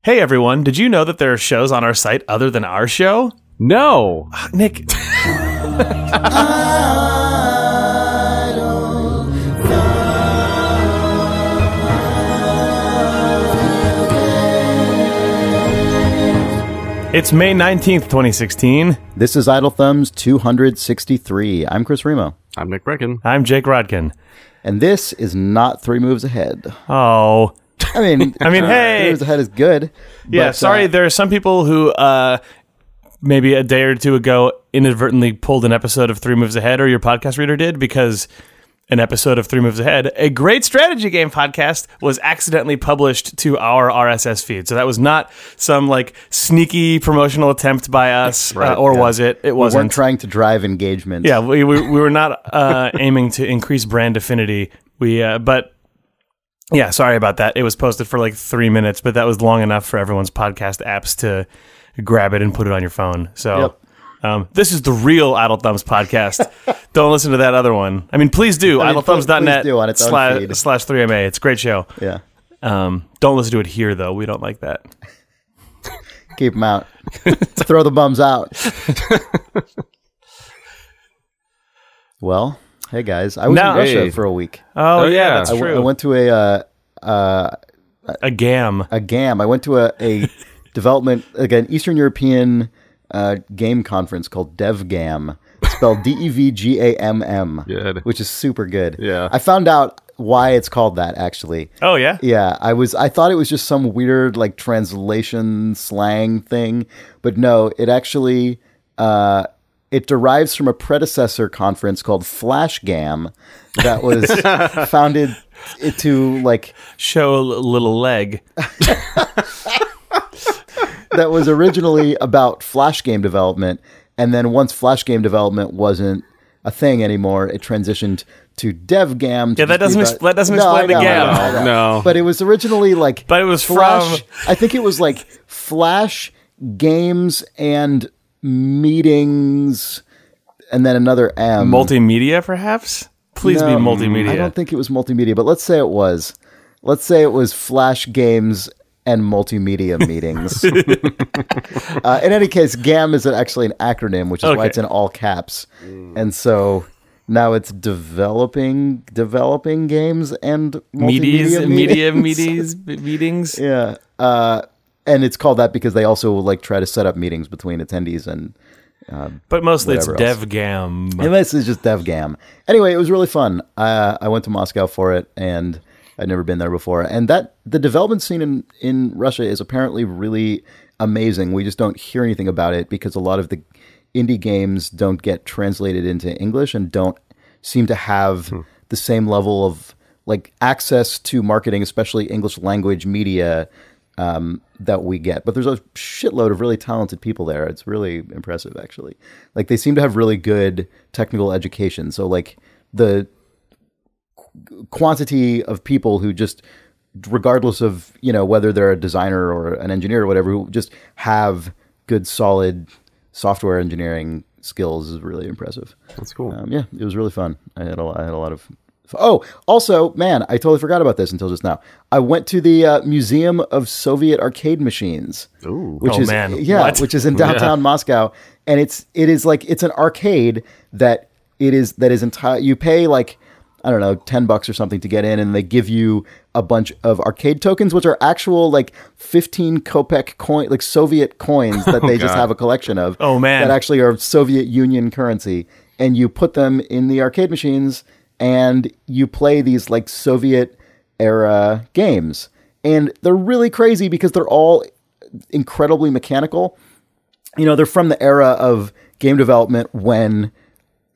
Hey everyone, did you know that there are shows on our site other than our show? No. Nick. It's May 19th, 2016. This is Idle Thumbs 263. I'm Chris Remo. I'm Nick Brecken. I'm Jake Rodkin. And this is not 3 Moves Ahead. Oh. I mean, hey. 3 Moves Ahead is good. Yeah, sorry, there are some people who maybe a day or two ago inadvertently pulled an episode of 3 Moves Ahead, or your podcast reader did, because an episode of 3 Moves Ahead, a great strategy game podcast, was accidentally published to our RSS feed. So that was not some like sneaky promotional attempt by us, was it? It wasn't. We weren't trying to drive engagement. Yeah, we were not aiming to increase brand affinity. But yeah, sorry about that. It was posted for like 3 minutes, but that was long enough for everyone's podcast apps to grab it and put it on your phone. So this is the real Idle Thumbs podcast. Don't listen to that other one. I mean, please do. idlethumbs.net/3MA. It's a great show. Yeah. Don't listen to it here, though. We don't like that. Keep them out. Throw the bums out. Well, hey guys, I was in Russia for a week. Oh yeah, that's true. I went to a GAMM. A GAMM. I went to a development, again, Eastern European game conference called DevGAMM, spelled DEVGAMM, which is super good. Yeah, I found out why it's called that, actually. Oh yeah, yeah. I thought it was just some weird like translation slang thing, but no, it actually it derives from a predecessor conference called FlashGAMM that was founded to like show a little leg. That was originally about Flash game development, and then once Flash game development wasn't a thing anymore, it transitioned to DevGAMM. Yeah, that doesn't explain the GAMM. No. But it was originally like... But it was Flash, I think it was like Flash Games and Meetings, and then another M. Multimedia, perhaps? Please be multimedia. I don't think it was multimedia, but let's say it was. Let's say it was Flash Games and multimedia meetings. In any case, GAMM is actually an acronym, which is why it's in all caps. And so now it's developing games and multimedia meetings. Yeah. And it's called that because they also like try to set up meetings between attendees and but mostly it's DevGAMM. And this is just DevGAMM. Anyway, it was really fun. I went to Moscow for it, and I'd never been there before. And the development scene in Russia is apparently really amazing. We just don't hear anything about it because a lot of the indie games don't get translated into English and don't seem to have the same level of like access to marketing, especially English language media, that we get. But there's a shitload of really talented people there. It's really impressive, actually. Like they seem to have really good technical education. So like the quantity of people who just, regardless of, you know, whether they're a designer or an engineer or whatever, who just have good, solid software engineering skills is really impressive. That's cool. Yeah, it was really fun. I had a lot of... Oh, also, man, I totally forgot about this until just now. I went to the Museum of Soviet Arcade Machines. Ooh. Which is in downtown Moscow, and it's an arcade that is entire. You pay like, I don't know, $10 or something to get in, and they give you a bunch of arcade tokens, which are actual like 15 kopek coin, like Soviet coins that they just have a collection of. Oh man, that actually are Soviet Union currency, and you put them in the arcade machines, and you play these like Soviet era games, and they're really crazy because they're all incredibly mechanical. You know, they're from the era of game development when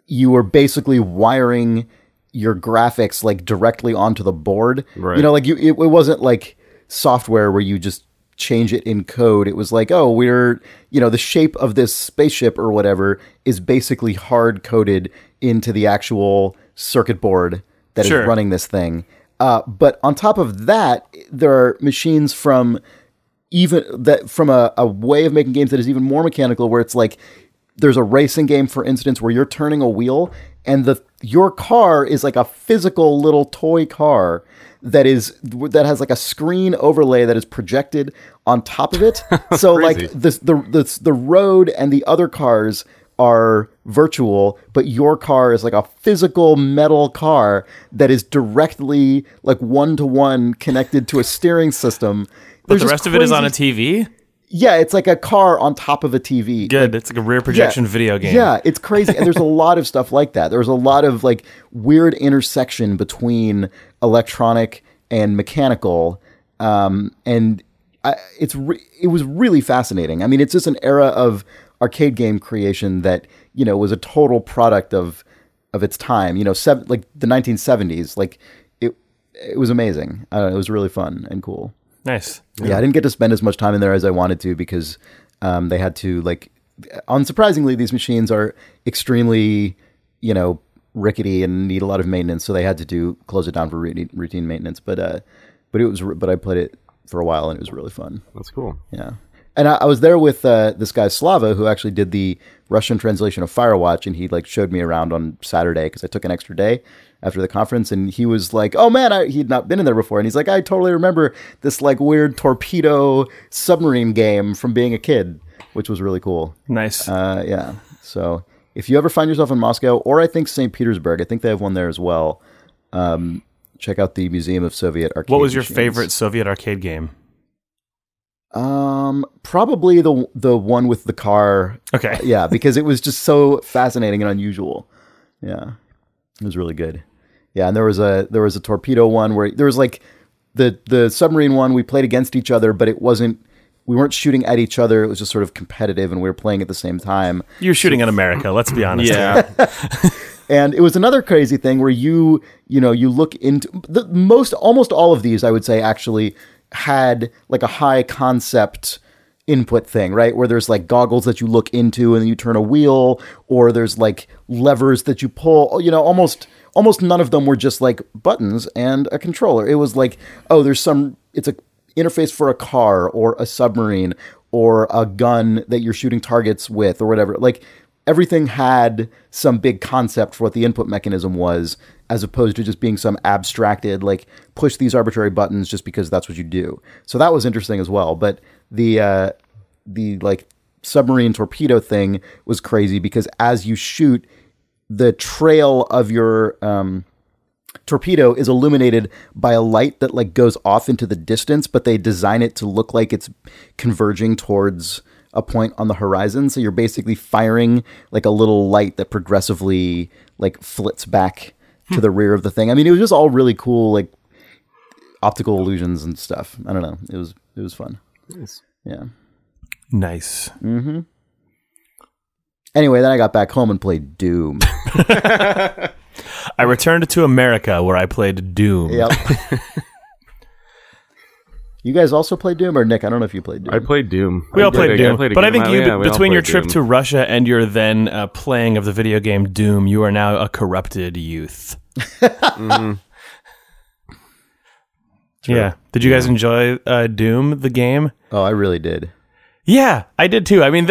you were basically wiring your graphics like directly onto the board. Right. You know, like it wasn't like software where you just change it in code. It was like, the shape of this spaceship or whatever is basically hard coded into the actual circuit board that is running this thing. But on top of that, there are machines from a way of making games that is even more mechanical, where it's like there's a racing game, for instance, where you're turning a wheel and your car is like a physical little toy car that has like a screen overlay that is projected on top of it. So like the road and the other cars are virtual, but your car is like a physical metal car that is directly like one-to-one connected to a steering system. But the rest of it is on a TV? Yeah, it's like a car on top of a TV. Good. It's like a rear projection video game. Yeah, it's crazy. And there's a lot of stuff like that. There's a lot of like weird intersection between electronic and mechanical. It was really fascinating. I mean, it's just an era of arcade game creation that, you know, was a total product of its time. You know, like the 1970s. Like it was amazing. It was really fun and cool. Nice. Yeah, I didn't get to spend as much time in there as I wanted to because they had to, like, unsurprisingly, these machines are extremely, you know, rickety and need a lot of maintenance, so they had to close it down for routine maintenance. But I played it for a while and it was really fun. That's cool. Yeah, and I was there with this guy Slava who actually did the Russian translation of Firewatch, and he like showed me around on Saturday because I took an extra day after the conference, and he was like, oh man, he'd not been in there before. And he's like, I totally remember this like weird torpedo submarine game from being a kid, which was really cool. Nice. Yeah. So if you ever find yourself in Moscow, or I think St. Petersburg, I think they have one there as well. Check out the Museum of Soviet Arcade. What was your Machines. favorite Soviet arcade game? Probably the one with the car. Okay. Yeah, because it was just so fascinating and unusual. Yeah. It was really good. Yeah, and there was a torpedo one where there was like the submarine one we played against each other, but we weren't shooting at each other. It was just sort of competitive, and we were playing at the same time. You're shooting at America, let's be honest. Yeah. And it was another crazy thing where you look into almost all of these, I would say, actually had like a high concept input thing, right? Where there's like goggles that you look into and then you turn a wheel, or there's like levers that you pull. You know, almost none of them were just like buttons and a controller. It was like, oh, it's a interface for a car or a submarine or a gun that you're shooting targets with or whatever. Like everything had some big concept for what the input mechanism was, as opposed to just being some abstracted, like push these arbitrary buttons just because that's what you do. So that was interesting as well. But the like submarine torpedo thing was crazy because as you shoot, the trail of your torpedo is illuminated by a light that like goes off into the distance, but they design it to look like it's converging towards a point on the horizon. So you're basically firing like a little light that progressively like flits back to the rear of the thing. I mean, it was just all really cool, like optical illusions and stuff. I don't know. It was fun. Nice. Yeah. Nice. Mm-hmm. Anyway, then I got back home and played Doom. I returned to America where I played Doom. Yep. You guys also played Doom? Or Nick, I don't know if you played Doom. I played Doom. We all played Doom. But I think we between all your played trip Doom. to Russia and your then playing of the video game Doom, you are now a corrupted youth. Mm-hmm. Yeah. Did you guys enjoy Doom, the game? Oh, I really did. Yeah, I did too. I mean,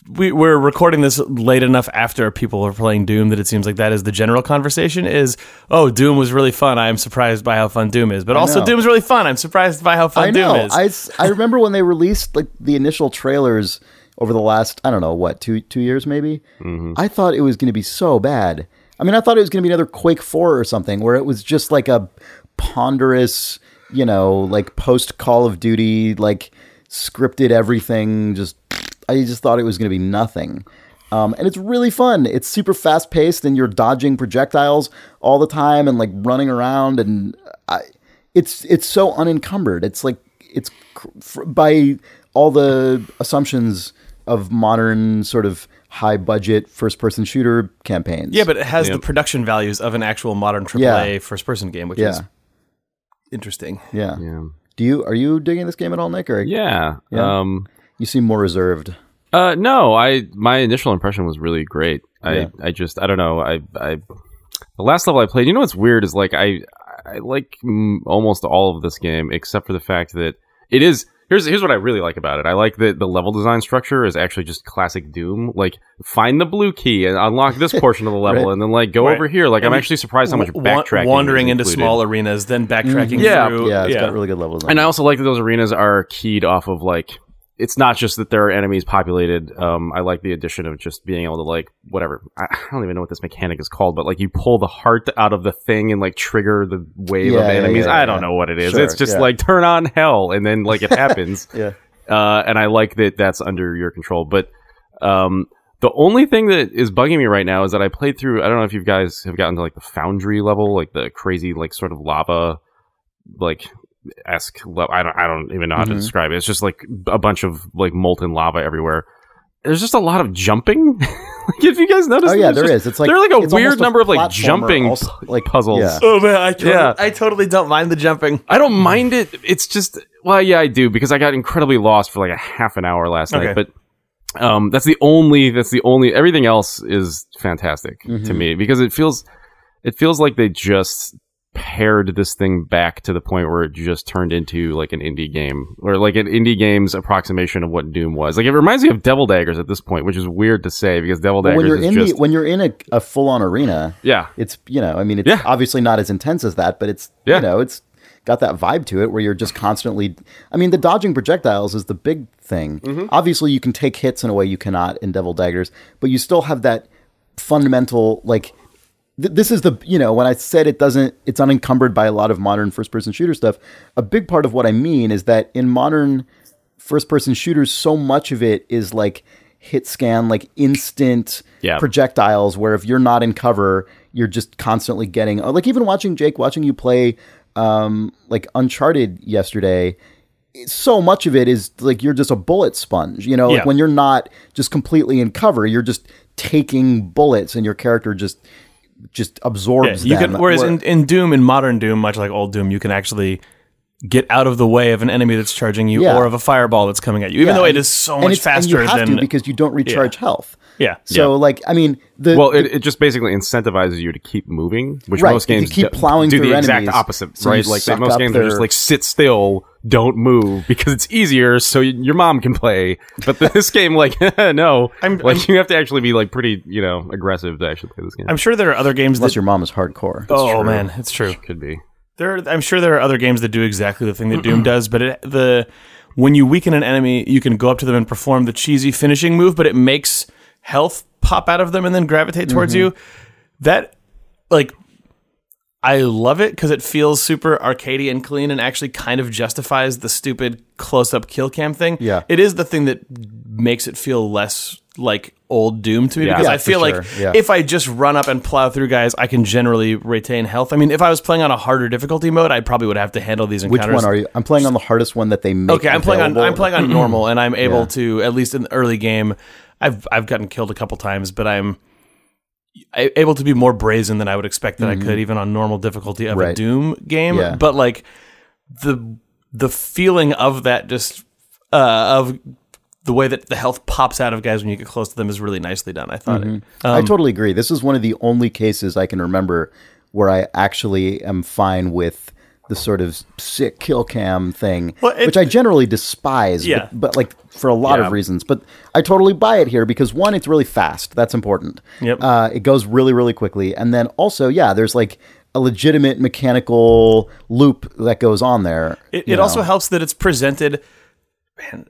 we're recording this late enough after people are playing Doom that it seems like that is the general conversation is, oh, Doom was really fun. I am surprised by how fun Doom is. But also Doom's really fun. I'm surprised by how fun Doom is. I remember when they released like the initial trailers over the last, I don't know, what, two years maybe? Mm-hmm. I thought it was going to be so bad. I mean, I thought it was going to be another Quake 4 or something where it was just like a ponderous, you know, like post Call of Duty, like scripted everything. I just thought it was going to be nothing. And it's really fun. It's super fast paced and you're dodging projectiles all the time and like running around. And it's so unencumbered. It's like, by all the assumptions of modern sort of high budget first person shooter campaigns. Yeah, but it has the production values of an actual modern AAA first person game, which is interesting. Yeah. Are you digging this game at all, Nick? Or? Yeah. You seem more reserved. No, my initial impression was really great. I don't know. The last level I played, you know what's weird is like I like almost all of this game except for the fact that it is Here's what I really like about it. I like that the level design structure is actually just classic Doom. Like, find the blue key and unlock this portion of the level, Right. and then like go over here. Like, I'm actually surprised how much backtracking wandering is into included. small arenas, then backtracking Yeah. through. Yeah, it's got really good level design. And I also like that those arenas are keyed off of like, it's not just that there are enemies populated. I like the addition of just being able to like, whatever. I don't even know what this mechanic is called, but like you pull the heart out of the thing and like trigger the wave of enemies. I don't know what it is. Sure, It's just like turn on hell and then like it happens. Yeah. And I like that that's under your control. But the only thing that is bugging me right now is that I played through, I don't know if you guys have gotten to like the Foundry level, like the crazy like sort of lava like esque level. I don't even know how to describe it. It's just like a bunch of like molten lava everywhere. There's just a lot of jumping. Like, if you guys notice, Oh yeah, there is. It's like there are like it's a weird almost number of like platformer, jumping also, like puzzles. Yeah. Oh man, Yeah. I totally don't mind the jumping. I don't mind it. It's just, well, yeah, I do, because I got incredibly lost for like a half an hour last night. But that's the only. Everything else is fantastic to me, because it feels like they just pared this thing back to the point where it just turned into like an indie game, or like an indie game's approximation of what Doom was. Like, it reminds me of Devil Daggers at this point, which is weird to say, because Devil Daggers when you're in a full on arena, yeah, it's it's obviously not as intense as that, but it's it's got that vibe to it where you're just constantly. I mean, the dodging projectiles is the big thing. Obviously, you can take hits in a way you cannot in Devil Daggers, but you still have that fundamental like. This is the, when I said it's unencumbered by a lot of modern first-person shooter stuff, a big part of what I mean is that in modern first-person shooters, so much of it is like hit scan, like instant projectiles, where if you're not in cover, you're just constantly getting, like even watching you play like Uncharted yesterday, so much of it is like you're just a bullet sponge, like when you're not just completely in cover, you're just taking bullets and your character just absorbs them. Whereas in Doom, in modern Doom, much like old Doom, you can actually get out of the way of an enemy that's charging you or of a fireball that's coming at you, even though it is so much faster and you have than... to, because you don't recharge health. Yeah. So, like, I mean... it just basically incentivizes you to keep moving, which most games you keep plowing do through the exact enemies, opposite, so right? Like, most games are just like, sit still, don't move, because it's easier so your mom can play. But this game, like, no. You have to actually be, like, pretty, aggressive to actually play this game. I'm sure there are other games Unless your mom is hardcore. Oh, man, it's true. Could be. I'm sure there are other games that do exactly the thing that Doom does, but when you weaken an enemy, you can go up to them and perform the cheesy finishing move, but it makes health pop out of them and then gravitate towards you. That, like, I love it because it feels super arcadey and clean and actually kind of justifies the stupid close-up kill cam thing. Yeah. It is the thing that makes it feel less like old Doom to me, because I feel like if I just run up and plow through guys, I can generally retain health. I mean, if I was playing on a harder difficulty mode, I probably would have to handle these encounters. Which one are you? I'm playing on the hardest one that they make. Okay, I'm playing on normal, and I'm able to, at least in the early game, I've gotten killed a couple times, but I'm able to be more brazen than I would expect that I could, even on normal difficulty of a Doom game. Yeah. But like the feeling of that, just of the way that the health pops out of guys when you get close to them, is really nicely done, I thought. I totally agree. This is one of the only cases I can remember where I actually am fine with the sort of sick kill cam thing, which I generally despise, but like for a lot of reasons. But I totally buy it here because, one, it's really fast. That's important. Yep. It goes really, really quickly. And then also, there's like a legitimate mechanical loop that goes on there. It also helps that it's presented... Man,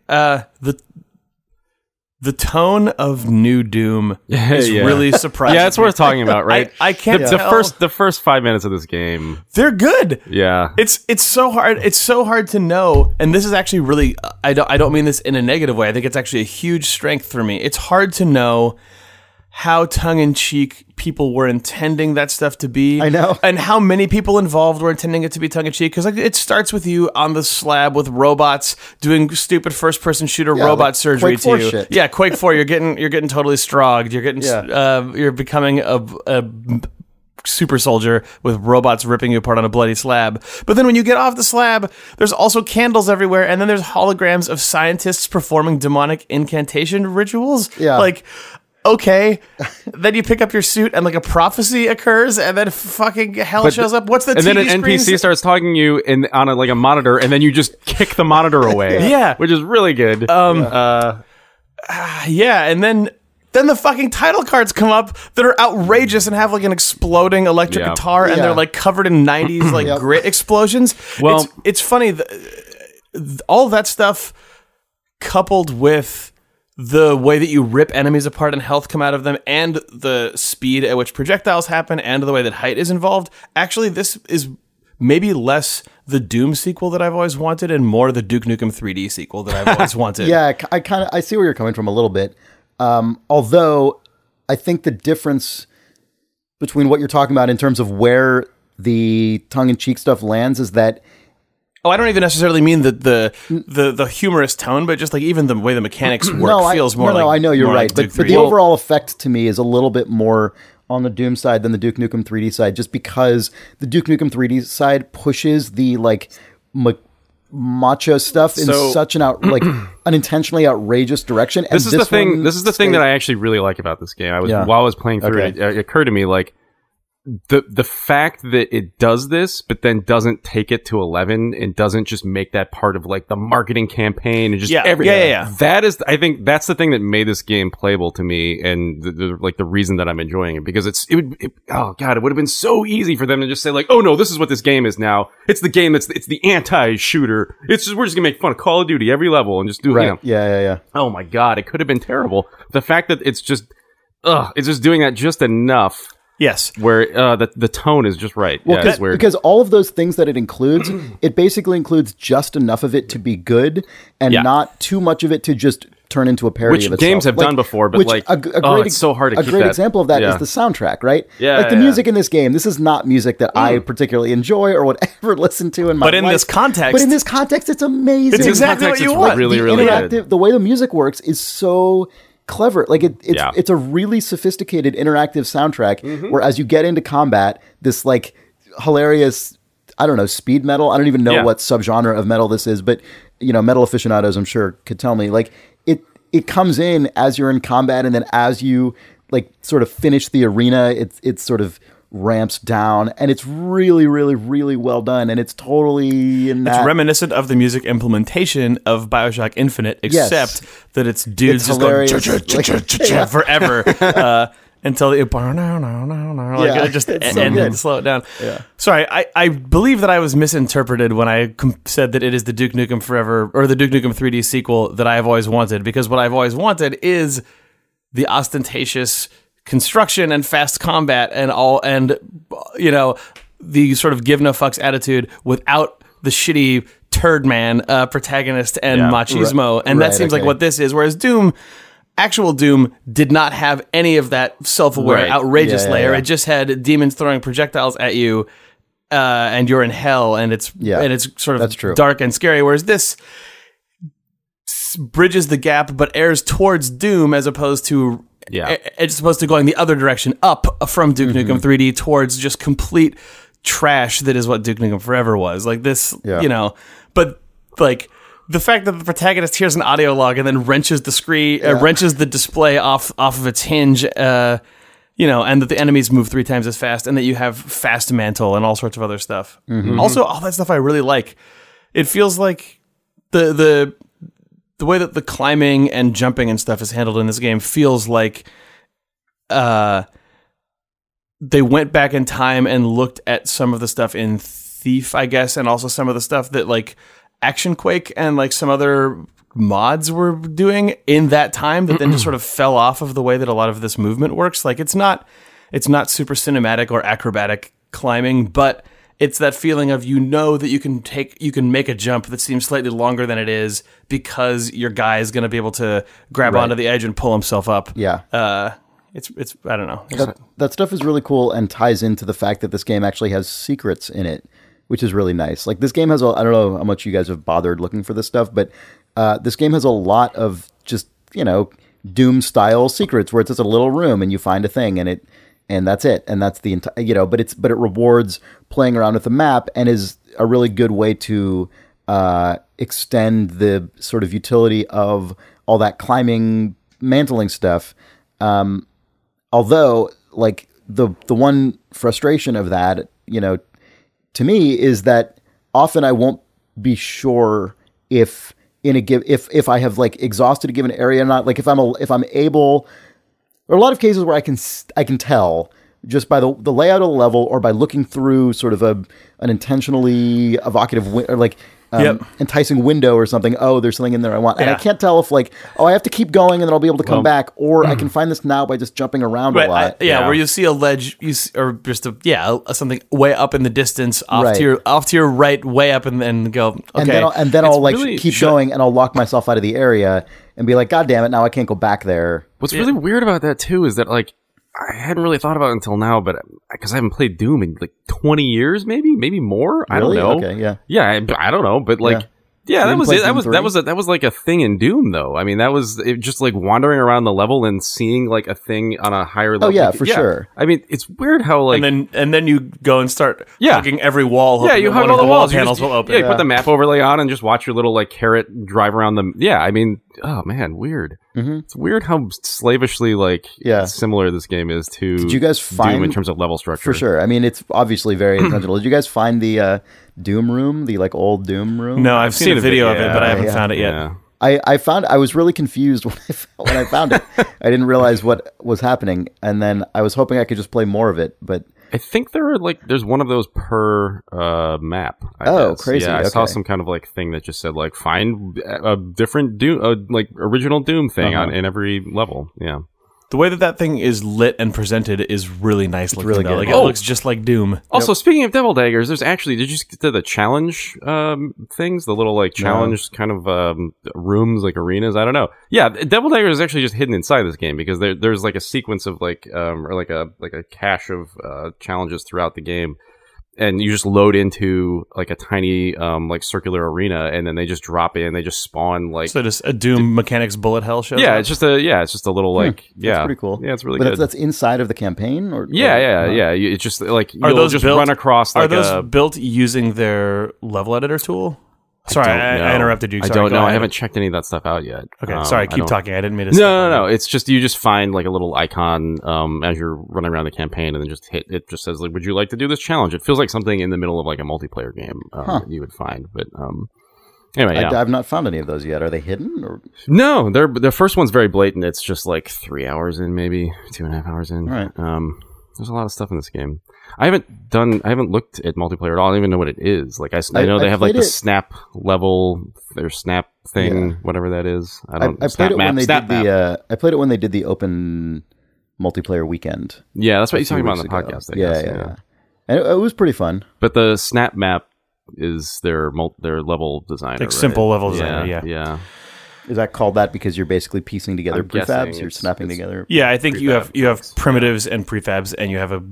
the tone of New Doom is really surprising. Yeah, it's worth talking about, right? I can't tell. The first 5 minutes of this game, they're good. Yeah, it's so hard. It's so hard to know, and this is actually really. I don't mean this in a negative way. I think it's actually a huge strength for me. It's hard to know how tongue-in-cheek people were intending that stuff to be. I know. And how many people involved were intending it to be tongue-in-cheek. Because like, it starts with you on the slab with robots doing stupid first-person shooter robot surgery Quake 4 to you. Shit. Yeah, Quake 4, you're getting totally strogged. You're getting you're becoming a super soldier with robots ripping you apart on a bloody slab. But then when you get off the slab, there's also candles everywhere, and then there's holograms of scientists performing demonic incantation rituals. Yeah. Like, okay. Then you pick up your suit and like a prophecy occurs, and then fucking hell shows up. What's the and TV then an NPC starts talking to you on a monitor, and then you just kick the monitor away. Yeah, which is really good. Yeah, and then the fucking title cards come up that are outrageous and have like an exploding electric guitar, and they're like covered in 90s like grit explosions. Well, it's funny. All that stuff coupled with the way that you rip enemies apart and health come out of them, and the speed at which projectiles happen, and the way that height is involved. Actually, this is maybe less the Doom sequel that I've always wanted, and more the Duke Nukem 3D sequel that I've always wanted. Yeah, I see where you're coming from a little bit. Although I think the difference between what you're talking about in terms of where the tongue-in-cheek stuff lands is that. Oh, I don't even necessarily mean the humorous tone, but just like even the way the mechanics work feels more like. No, I know you're right, like but the overall effect to me is a little bit more on the Doom side than the Duke Nukem 3D side, just because the Duke Nukem 3D side pushes the like macho stuff in such an unintentionally outrageous direction. And this is the thing. This is the thing that I actually really like about this game. While I was playing through it, it occurred to me like. The fact that it does this, but then doesn't take it to 11 and doesn't just make that part of like the marketing campaign and just everything. That is, I think that's the thing that made this game playable to me, and the reason that I'm enjoying it, because it would have been so easy for them to just say like, oh no, this is what this game is now. It's the game it's the anti-shooter. We're just gonna make fun of Call of Duty every level and just do Yeah. Oh my god, it could have been terrible. The fact that it's just doing that just enough. Yes, where the tone is just right. Well, because all of those things that it includes, it basically includes just enough of it to be good, and not too much of it to just turn into a parody of itself. Which games have done before, but it's so hard to keep that. A great example of that is the soundtrack, right? Yeah, like the music in this game. This is not music that I particularly enjoy or would ever listen to in my life. But in this context, it's amazing. It's exactly what you want. Really, really good. The way the music works is so clever. Like it's a really sophisticated interactive soundtrack where as you get into combat, this like hilarious, I don't know, speed metal. I don't even know what subgenre of metal this is, but metal aficionados I'm sure could tell me. Like it comes in as you're in combat, and then as you like sort of finish the arena, it's sort of ramps down, and it's really, really, really well done, and it's totally it's reminiscent of the music implementation of BioShock Infinite, except that it's dudes just going forever until it just end and slow it down. Yeah. Sorry, I believe that I was misinterpreted when I said that it is the Duke Nukem Forever or the Duke Nukem 3D sequel that I've always wanted, because what I've always wanted is the ostentatious construction and fast combat and the sort of give no fucks attitude without the shitty turd man protagonist and machismo, and that seems like what this is. Whereas actual Doom did not have any of that self-aware outrageous layer. It just had demons throwing projectiles at you, and you're in hell, and it's sort of dark and scary. Whereas this bridges the gap but airs towards Doom as opposed to going the other direction up from Duke Nukem 3D towards just complete trash that is what Duke Nukem Forever was. Like this, but like the fact that the protagonist hears an audio log and then wrenches the screen, wrenches the display off of its hinge, and that the enemies move 3 times as fast, and that you have fast mantle and all sorts of other stuff. Also, all that stuff I really like. It feels like the way that the climbing and jumping and stuff is handled in this game feels like they went back in time and looked at some of the stuff in Thief, I guess, and also some of the stuff that like Action Quake and like some other mods were doing in that time that then just sort of fell off of the way that a lot of this movement works. Like it's not super cinematic or acrobatic climbing, but it's that feeling of that you can make a jump that seems slightly longer than it is because your guy is going to be able to grab onto the edge and pull himself up. Yeah. It's I don't know. That stuff is really cool and ties into the fact that this game actually has secrets in it, which is really nice. Like this game has I don't know how much you guys have bothered looking for this stuff, but this game has a lot of just, Doom style secrets where it's just a little room and you find a thing and that's it. And that's the entire, but it rewards playing around with the map and is a really good way to extend the sort of utility of all that climbing, mantling stuff Although, like, the one frustration of that, you know, to me is that often I won't be sure if I have like exhausted a given area or not. Like if I'm able, there are a lot of cases where I can tell just by the layout of the level or by looking through sort of an intentionally evocative or like enticing window or something. Oh, there's something in there I want. And I can't tell if like, I have to keep going and then I'll be able to come back, or I can find this now by just jumping around a lot. Where you see a ledge, or just something way up in the distance off to your right, way up, and then go, okay. And then I'll like really keep going and I'll lock myself out of the area and be like, God damn it, now I can't go back there. What's really weird about that too is that like, I hadn't really thought about it until now, but because I haven't played Doom in like 20 years, maybe more. I don't know. Okay, I don't know, but like, that was it. That was like a thing in Doom, though. I mean, that was just like wandering around the level and seeing like a thing on a higher level. Oh yeah, for sure. I mean, it's weird how like and then you go and start hugging every wall. Yeah, you hug all the walls. Panels will open. Yeah, you put the map overlay on and just watch your little like carrot drive around them. Yeah, I mean, oh man, weird. Mm-hmm. It's weird how slavishly like similar this game is to Did you guys find, Doom in terms of level structure. For sure. I mean, it's obviously very intentional. Did you guys find the Doom room, the like old Doom room? No, I've seen a video of it, but I haven't found it yet. Yeah. I was really confused when I found it. I didn't realize what was happening, and then I was hoping I could just play more of it, but I think there's one of those per map. I guess. Crazy! Yeah, I saw some kind of like thing that just said like find a different Doom, like original Doom thing in every level. Yeah. The way that thing is lit and presented is really nice looking. Really good. Like, it looks just like Doom. Also, speaking of Devil Daggers, there's actually, did you get to the challenge things? The little like challenge kind of rooms, like arenas? I don't know. Yeah, Devil Daggers is actually just hidden inside this game because there's like a sequence of like, or like a cache of challenges throughout the game. And you just load into like a tiny like circular arena, and then they just drop in. They just spawn like so. Just a Doom mechanics bullet hell show. Yeah, it's just a little like That's pretty cool. Yeah, it's really good. But that's inside of the campaign, or It's just like you'll just run across. Like, are those built using their level editor tool? Sorry, I interrupted you. Sorry, I don't know. I haven't checked any of that stuff out yet. Okay, sorry. Keep talking. I didn't mean to. No. It's just you just find like a little icon as you're running around the campaign, and then just hit. It just says like, "Would you like to do this challenge?" It feels like something in the middle of like a multiplayer game that you would find. But anyway, I've not found any of those yet. Are they hidden? Or? No, the first one's very blatant. It's just like 3 hours in, maybe 2.5 hours in. Right. There's a lot of stuff in this game. I haven't looked at multiplayer at all. I don't even know what it is. Like I know they have like the snap level, their snap thing, whatever that is. I played it when they did I played it when they did the open multiplayer weekend. Yeah, that's what you're talking about on the podcast. I guess. Yeah. And it was pretty fun. But the SnapMap is their level designer, like simple level designer. Yeah. Is that called that because you're basically piecing together prefabs? You're snapping together. Yeah, I think you have primitives and prefabs, and you have a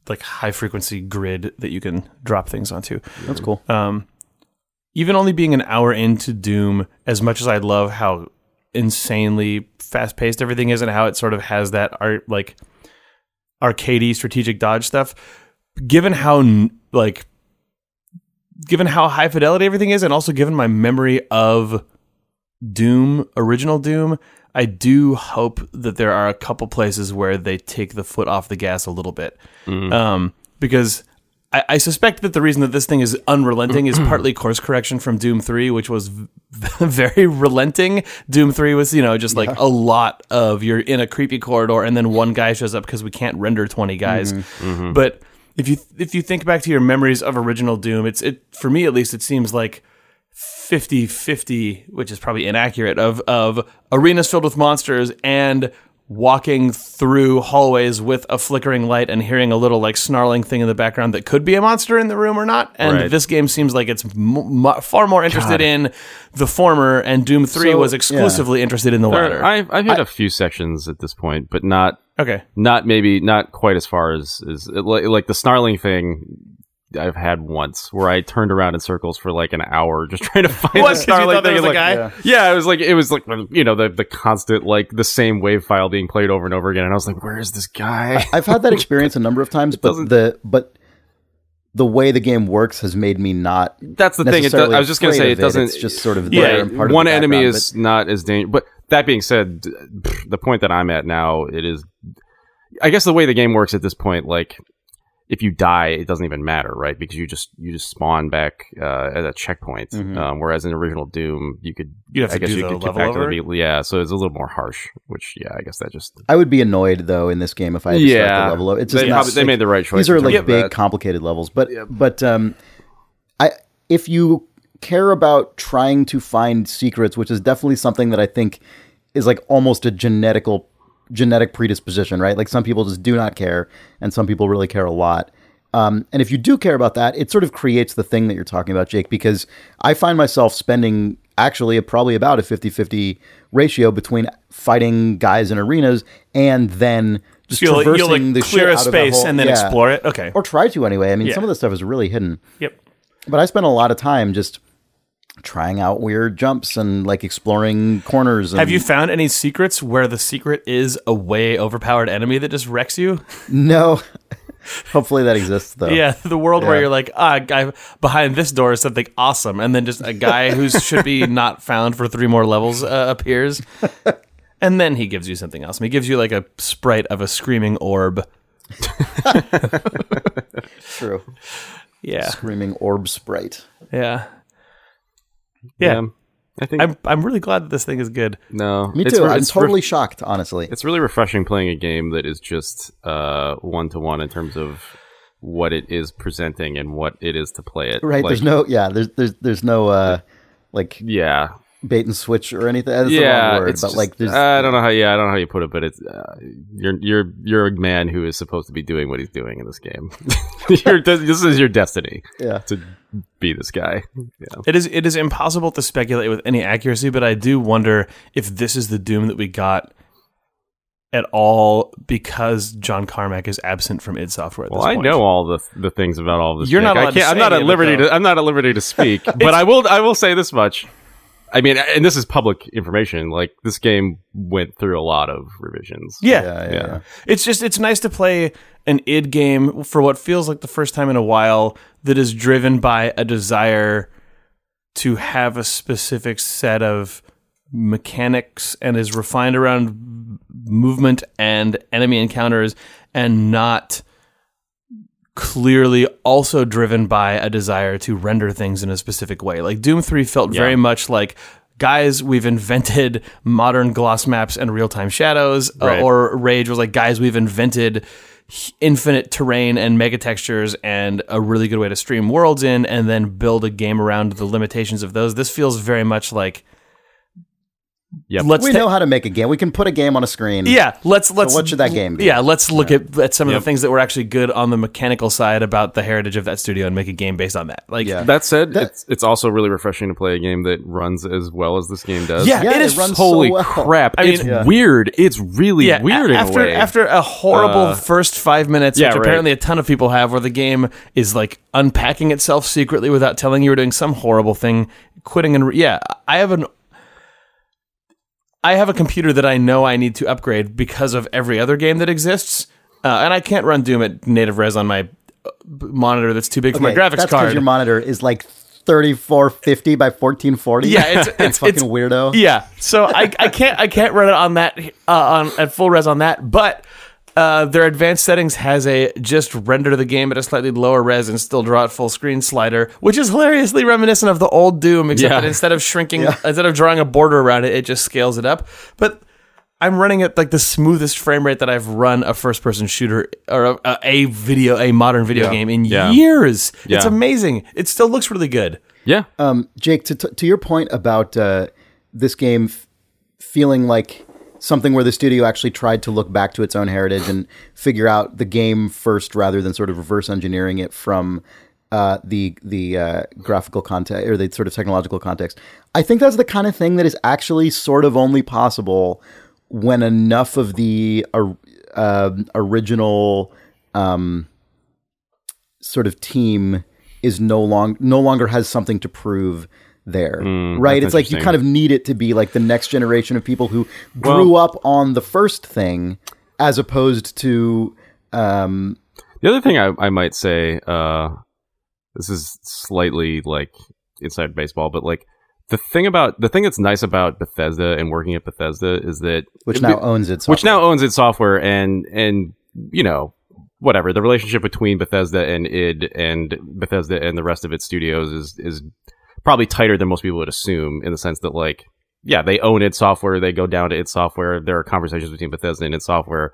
like high frequency grid that you can drop things onto. That's cool. Even only being an hour into Doom, as much as I love how insanely fast paced everything is, and how it sort of has that arcadey strategic dodge stuff, given how high fidelity everything is, and also given my memory of Doom, original Doom, I do hope that there are a couple places where they take the foot off the gas a little bit. Because I suspect that the reason that this thing is unrelenting is partly course correction from Doom 3, which was very relenting. Doom 3 was, just like a lot of you're in a creepy corridor and then one guy shows up because we can't render 20 guys. But if you think back to your memories of original Doom, it for me at least, it seems like 50-50, which is probably inaccurate, of arenas filled with monsters and walking through hallways with a flickering light and hearing a little like snarling thing in the background that could be a monster in the room or not. And this game seems like it's far more interested in the former, and Doom 3 was exclusively interested in the latter. I've hit a few sections at this point, but not quite as far as like the snarling thing. I've had once where I turned around in circles for like an hour just trying to find the Starlight thing. Like, it was like the constant like the same wave file being played over and over again, and I was like, where is this guy? I've had that experience a number of times, but the way the game works has made me not. That's the thing. I was just going to say it doesn't. It's just sort of there and part of one the enemy is not as dangerous, but that being said, the point that I'm at now, it is, I guess the way the game works at this point, like, if you die, it doesn't even matter, right? Because you just spawn back at a checkpoint. Whereas in original Doom, you have to do the level over? Yeah, so it's a little more harsh. Which, yeah, I guess that just. I would be annoyed though in this game if I had to start the level over. It's just they made the right choice. These are like big, complicated levels, but if you care about trying to find secrets, which is definitely something that I think is like almost a genetic predisposition, right? Like some people just do not care and some people really care a lot. And if you do care about that, it sort of creates the thing that you're talking about, Jake, because I find myself spending actually probably about a 50-50 ratio between fighting guys in arenas and then just traversing the shit out of the whole... clear a space and then explore it? Okay. Or try to anyway. I mean, some of the stuff is really hidden. Yep. But I spend a lot of time just trying out weird jumps and like exploring corners. Have you found any secrets where the secret is a way overpowered enemy that just wrecks you? No. Hopefully that exists though. Yeah, the world where you're like, a guy behind this door is something awesome, and then just a guy who should be not found for 3 more levels appears, and then he gives you something else. He gives you like a sprite of a screaming orb. True. Yeah. Screaming orb sprite. Yeah. Yeah. I think I'm really glad that this thing is good. No. Me too. I'm totally shocked, honestly. It's really refreshing playing a game that is just one-to-one in terms of what it is presenting and what it is to play it. Right. Like, there's no like bait and switch or anything. That's the wrong word, but like there's I don't know how you put it, but it's you're a man who is supposed to be doing what he's doing in this game. This is your destiny. Yeah. To be this guy. Yeah. It is impossible to speculate with any accuracy, but I do wonder if this is the Doom that we got at all because John Carmack is absent from id Software at this point. I know all the things about all of this. You're not allowed to say I'm not at liberty to speak, but I will say this much. I mean, and this is public information, like this game went through a lot of revisions. Yeah. It's nice to play an id game for what feels like the first time in a while that is driven by a desire to have a specific set of mechanics and is refined around movement and enemy encounters and not clearly also driven by a desire to render things in a specific way. Like Doom 3 felt very much like, guys, we've invented modern gloss maps and real-time shadows, or Rage was like, guys, we've invented infinite terrain and mega textures and a really good way to stream worlds in and then build a game around the limitations of those. This feels very much like, we know how to make a game. We can put a game on a screen. Yeah, let's. So what should that game be? Yeah, let's look at some of the things that were actually good on the mechanical side about the heritage of that studio and make a game based on that. Like that said, it's also really refreshing to play a game that runs as well as this game does. Yeah, it runs holy so well. Crap! It's weird. It's really weird in a way. After a horrible first 5 minutes, which apparently a ton of people have, where the game is like unpacking itself secretly without telling you we're doing some horrible thing, quitting and I have a computer that I know I need to upgrade because of every other game that exists, and I can't run Doom at native res on my monitor that's too big for my graphics that's card. Because your monitor is like 3450 by 1440. Yeah, it's fucking weirdo. Yeah, so I can't run it on that at full res on that, but their advanced settings has a just render the game at a slightly lower res and still draw it full screen slider, which is hilariously reminiscent of the old Doom, except that instead of shrinking, instead of drawing a border around it, it just scales it up. But I'm running at like the smoothest frame rate that I've run a first person shooter or a modern video game in years. It's amazing. It still looks really good. Yeah. Jake, to your point about this game feeling like something where the studio actually tried to look back to its own heritage and figure out the game first rather than sort of reverse engineering it from the graphical context or the sort of technological context. I think that's the kind of thing that is actually sort of only possible when enough of the original sort of team is no longer has something to prove there, right? It's like you kind of need it to be like the next generation of people who grew up on the first thing, as opposed to the other thing I might say. This is slightly like inside baseball, but like the thing that's nice about Bethesda and working at Bethesda is that which now owns its software, and you know, whatever, the relationship between Bethesda and id and Bethesda and the rest of its studios is probably tighter than most people would assume, in the sense that, like, yeah, they own id Software, they go down to id Software, there are conversations between Bethesda and id Software.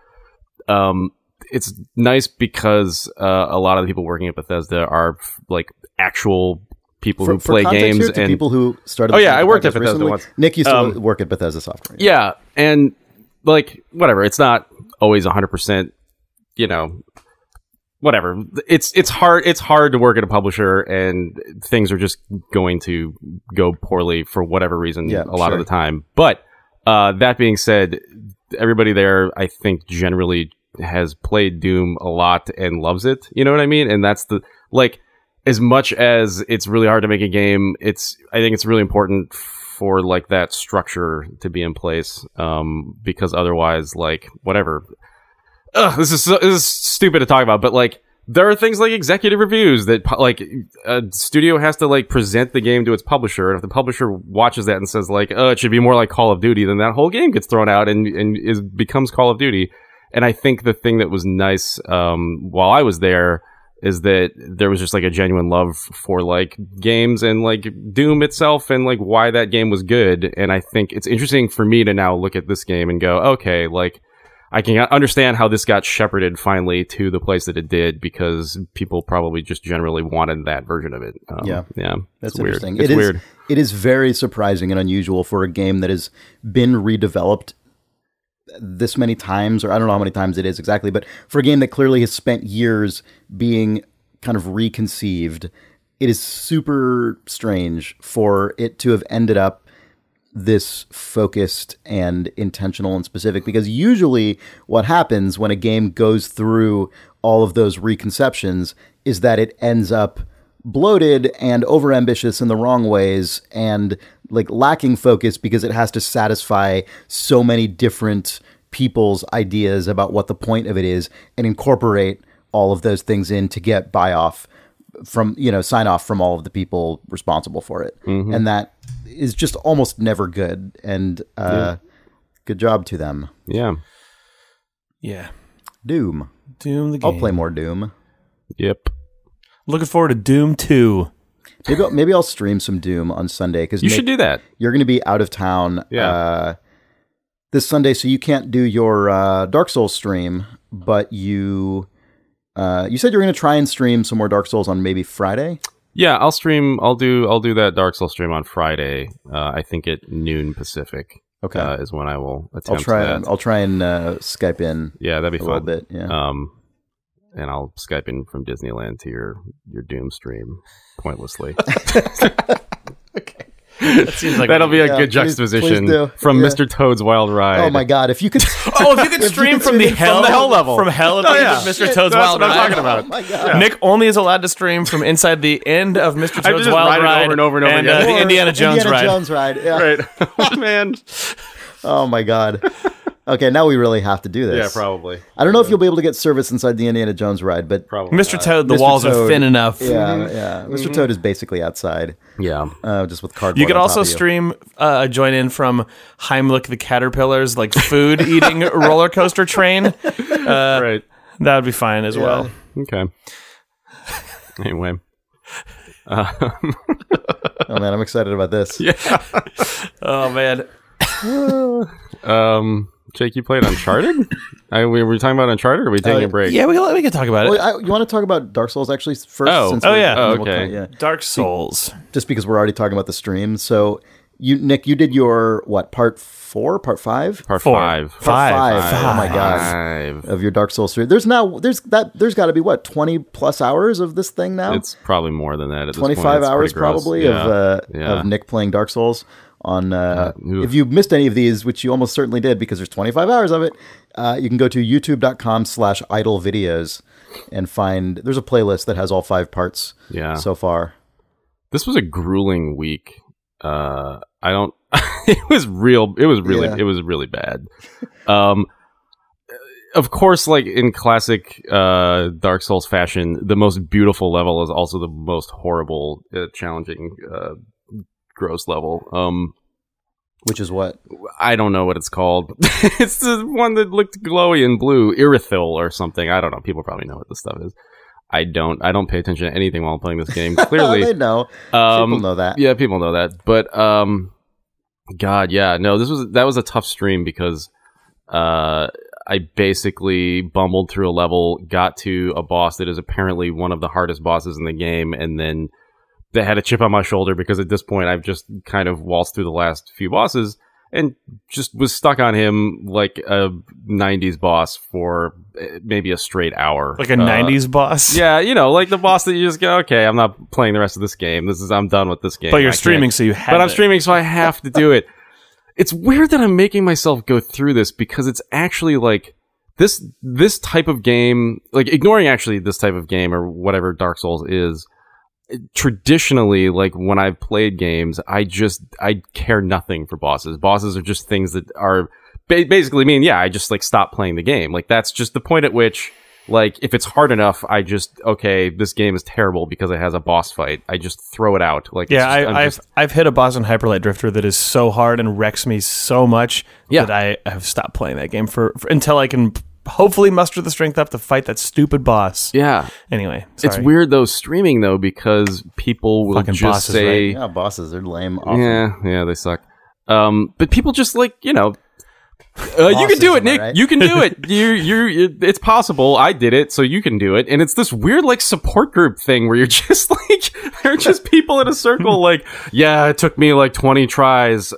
It's nice because a lot of the people working at Bethesda are like actual people who play games, and people who started. Oh yeah, I worked at Bethesda once. Nick used to work at Bethesda Software. Yeah, and like, whatever, it's not always 100%. You know, whatever. It's hard to work at a publisher, and things are just going to go poorly for whatever reason a lot of the time. But that being said, everybody there, I think, generally has played Doom a lot and loves it. You know what I mean? And that's the, like, as much as it's really hard to make a game, I think it's really important for, like, that structure to be in place, because otherwise, like, whatever. This is stupid to talk about, but, like, there are things like executive reviews that, like, a studio has to, like, present the game to its publisher, and if the publisher watches that and says, like, it should be more like Call of Duty, then that whole game gets thrown out and becomes Call of Duty. And I think the thing that was nice while I was there is that there was just, like, a genuine love for, like, games and, like, Doom itself and, like, why that game was good. And I think it's interesting for me to now look at this game and go, okay, like, I can understand how this got shepherded finally to the place that it did, because people probably just generally wanted that version of it. Yeah, that's interesting. It's weird. It is very surprising and unusual for a game that has been redeveloped this many times, or I don't know how many times it is exactly, but for a game that clearly has spent years being kind of reconceived, it is super strange for it to have ended up this focused and intentional and specific, because usually what happens when a game goes through all of those reconceptions is that it ends up bloated and overambitious in the wrong ways and, like, lacking focus because it has to satisfy so many different people's ideas about what the point of it is and incorporate all of those things in to get sign off from all of the people responsible for it. Mm-hmm. And that is just almost never good. And good job to them. Yeah. Yeah. Doom the game. I'll play more Doom. Yep. Looking forward to Doom 2. Maybe I'll stream some Doom on Sunday, because you should do that. You're going to be out of town this Sunday, so you can't do your Dark Souls stream. But you said you were going to try and stream some more Dark Souls on maybe Friday. Yeah, I'll stream. I'll do that Dark Souls stream on Friday. I think at noon Pacific. Okay, is when I will attempt. I'll try and Skype in. Yeah, that'd be fun. A little bit. Yeah. And I'll Skype in from Disneyland to your Doom stream pointlessly. Okay. That seems like that'll be a good juxtaposition from Mr. Toad's Wild Ride. Oh my God! If you could, stream from the hell level, from hell at the end of Mr. Toad's Wild Ride. That's what I'm talking about. Oh my God. Nick only is allowed to stream from inside the end of Mr. Toad's Wild Ride over and over and the Indiana Jones ride. Yeah. Right. Oh man. Oh my God. Okay, now we really have to do this. Yeah, probably. I don't know if you'll be able to get service inside the Indiana Jones ride, but probably Mr. Toad, the walls are thin enough. Yeah, yeah. Mr. Toad is basically outside. Yeah, just with cardboard. You could also stream, join in from Heimlich the Caterpillar's like food eating roller coaster train. Right, that would be fine as well. Okay. Anyway. Oh man, I'm excited about this. Yeah. Oh man. Jake, you played Uncharted? We were talking about Uncharted, or are we taking a break? Yeah, we can talk about it. You want to talk about Dark Souls actually first? Okay. Dark Souls. Just because we're already talking about the stream. So, Nick, you did your, part 4? Part 5? Part 5. Oh my gosh. Of your Dark Souls stream. There's got to be 20 plus hours of this thing now? It's probably more than that at 25 this point. hours probably of Nick playing Dark Souls. If you missed any of these, which you almost certainly did because there's 25 hours of it, you can go to youtube.com/idlevideos and find, there's a playlist that has all 5 parts so far. This was a grueling week. It was really bad. Of course, like in classic Dark Souls fashion, the most beautiful level is also the most horrible, challenging gross level. Which is what? I don't know what it's called. It's the one that looked glowy and blue, Irithil or something. I don't know. People probably know what this stuff is. I don't pay attention to anything while I'm playing this game. Clearly, they know. People know that. Yeah, people know that. But God, yeah, no, that was a tough stream because I basically bumbled through a level, got to a boss that is apparently one of the hardest bosses in the game, and then they had a chip on my shoulder because at this point I've just kind of waltzed through the last few bosses and just was stuck on him like a 90s boss for maybe a straight hour. Like a 90s boss? Yeah, you know, like the boss that you just go, okay, I'm not playing the rest of this game. I'm done with this game. But you're streaming, so you have But I'm streaming, so I have to do it. It's weird that I'm making myself go through this because it's actually like this type of game, like ignoring actually this type of game or whatever Dark Souls is, traditionally, like when I've played games, I care nothing for bosses. Bosses are just things that are basically mean, yeah, I just like stop playing the game. Like that's just the point at which, like, if it's hard enough, I just, okay, this game is terrible because it has a boss fight. I just throw it out. Like, yeah, I've hit a boss in Hyper Light Drifter that is so hard and wrecks me so much that I have stopped playing that game for until I can hopefully muster the strength up to fight that stupid boss. Yeah. Anyway, sorry. It's weird though streaming though because people will Fucking just bosses, say, right? Yeah, bosses are lame. Awesome. yeah, they suck. But people just like, you know, you can do it, Nick. Right? You can do it. It's possible. I did it, so you can do it. And it's this weird like support group thing where you're just like, there are just people in a circle like, yeah, it took me like 20 tries.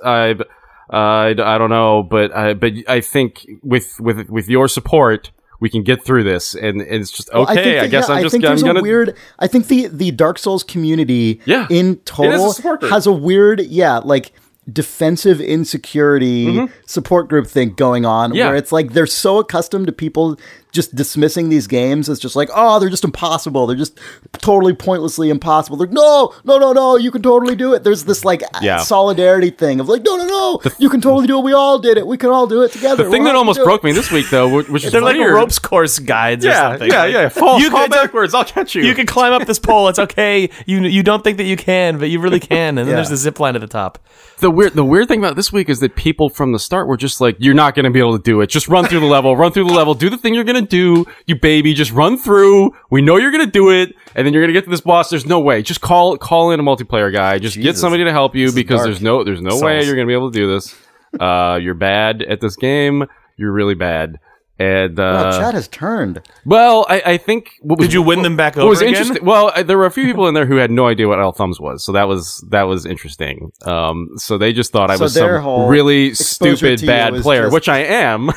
I don't know, but I think with your support, we can get through this, and it's just okay. I guess I'm gonna. I think the Dark Souls community, in total, a has a weird, like defensive insecurity support group thing going on, where it's like they're so accustomed to people just dismissing these games as just like, oh, they're just impossible. They're just totally pointlessly impossible. They're no, you can totally do it. There's this like solidarity thing of like, no, you can totally do it. We all did it. We can all do it together. The thing that almost broke me this week, though, which is they're like weird. ropes course guides or something. Yeah. Fall backwards. I'll catch you. You can climb up this pole. It's okay. You don't think that you can, but you really can. And then there's the zip line at the top. The weird thing about this week is that people from the start were just like, you're not going to be able to do it. Just run through the level. Do the thing you're going to do, you baby. Just run through. We know you're going to do it. And then you're going to get to this boss. There's no way. Just call in a multiplayer guy. Just get somebody to help you because there's no way you're going to be able to do this. You're bad at this game. You're really bad. And Chad has turned. Well, I think did you win them back over again? Interesting? Well, there were a few people in there who had no idea what L Thumbs was, so that was interesting. So they just thought I was some really stupid bad player, which I am.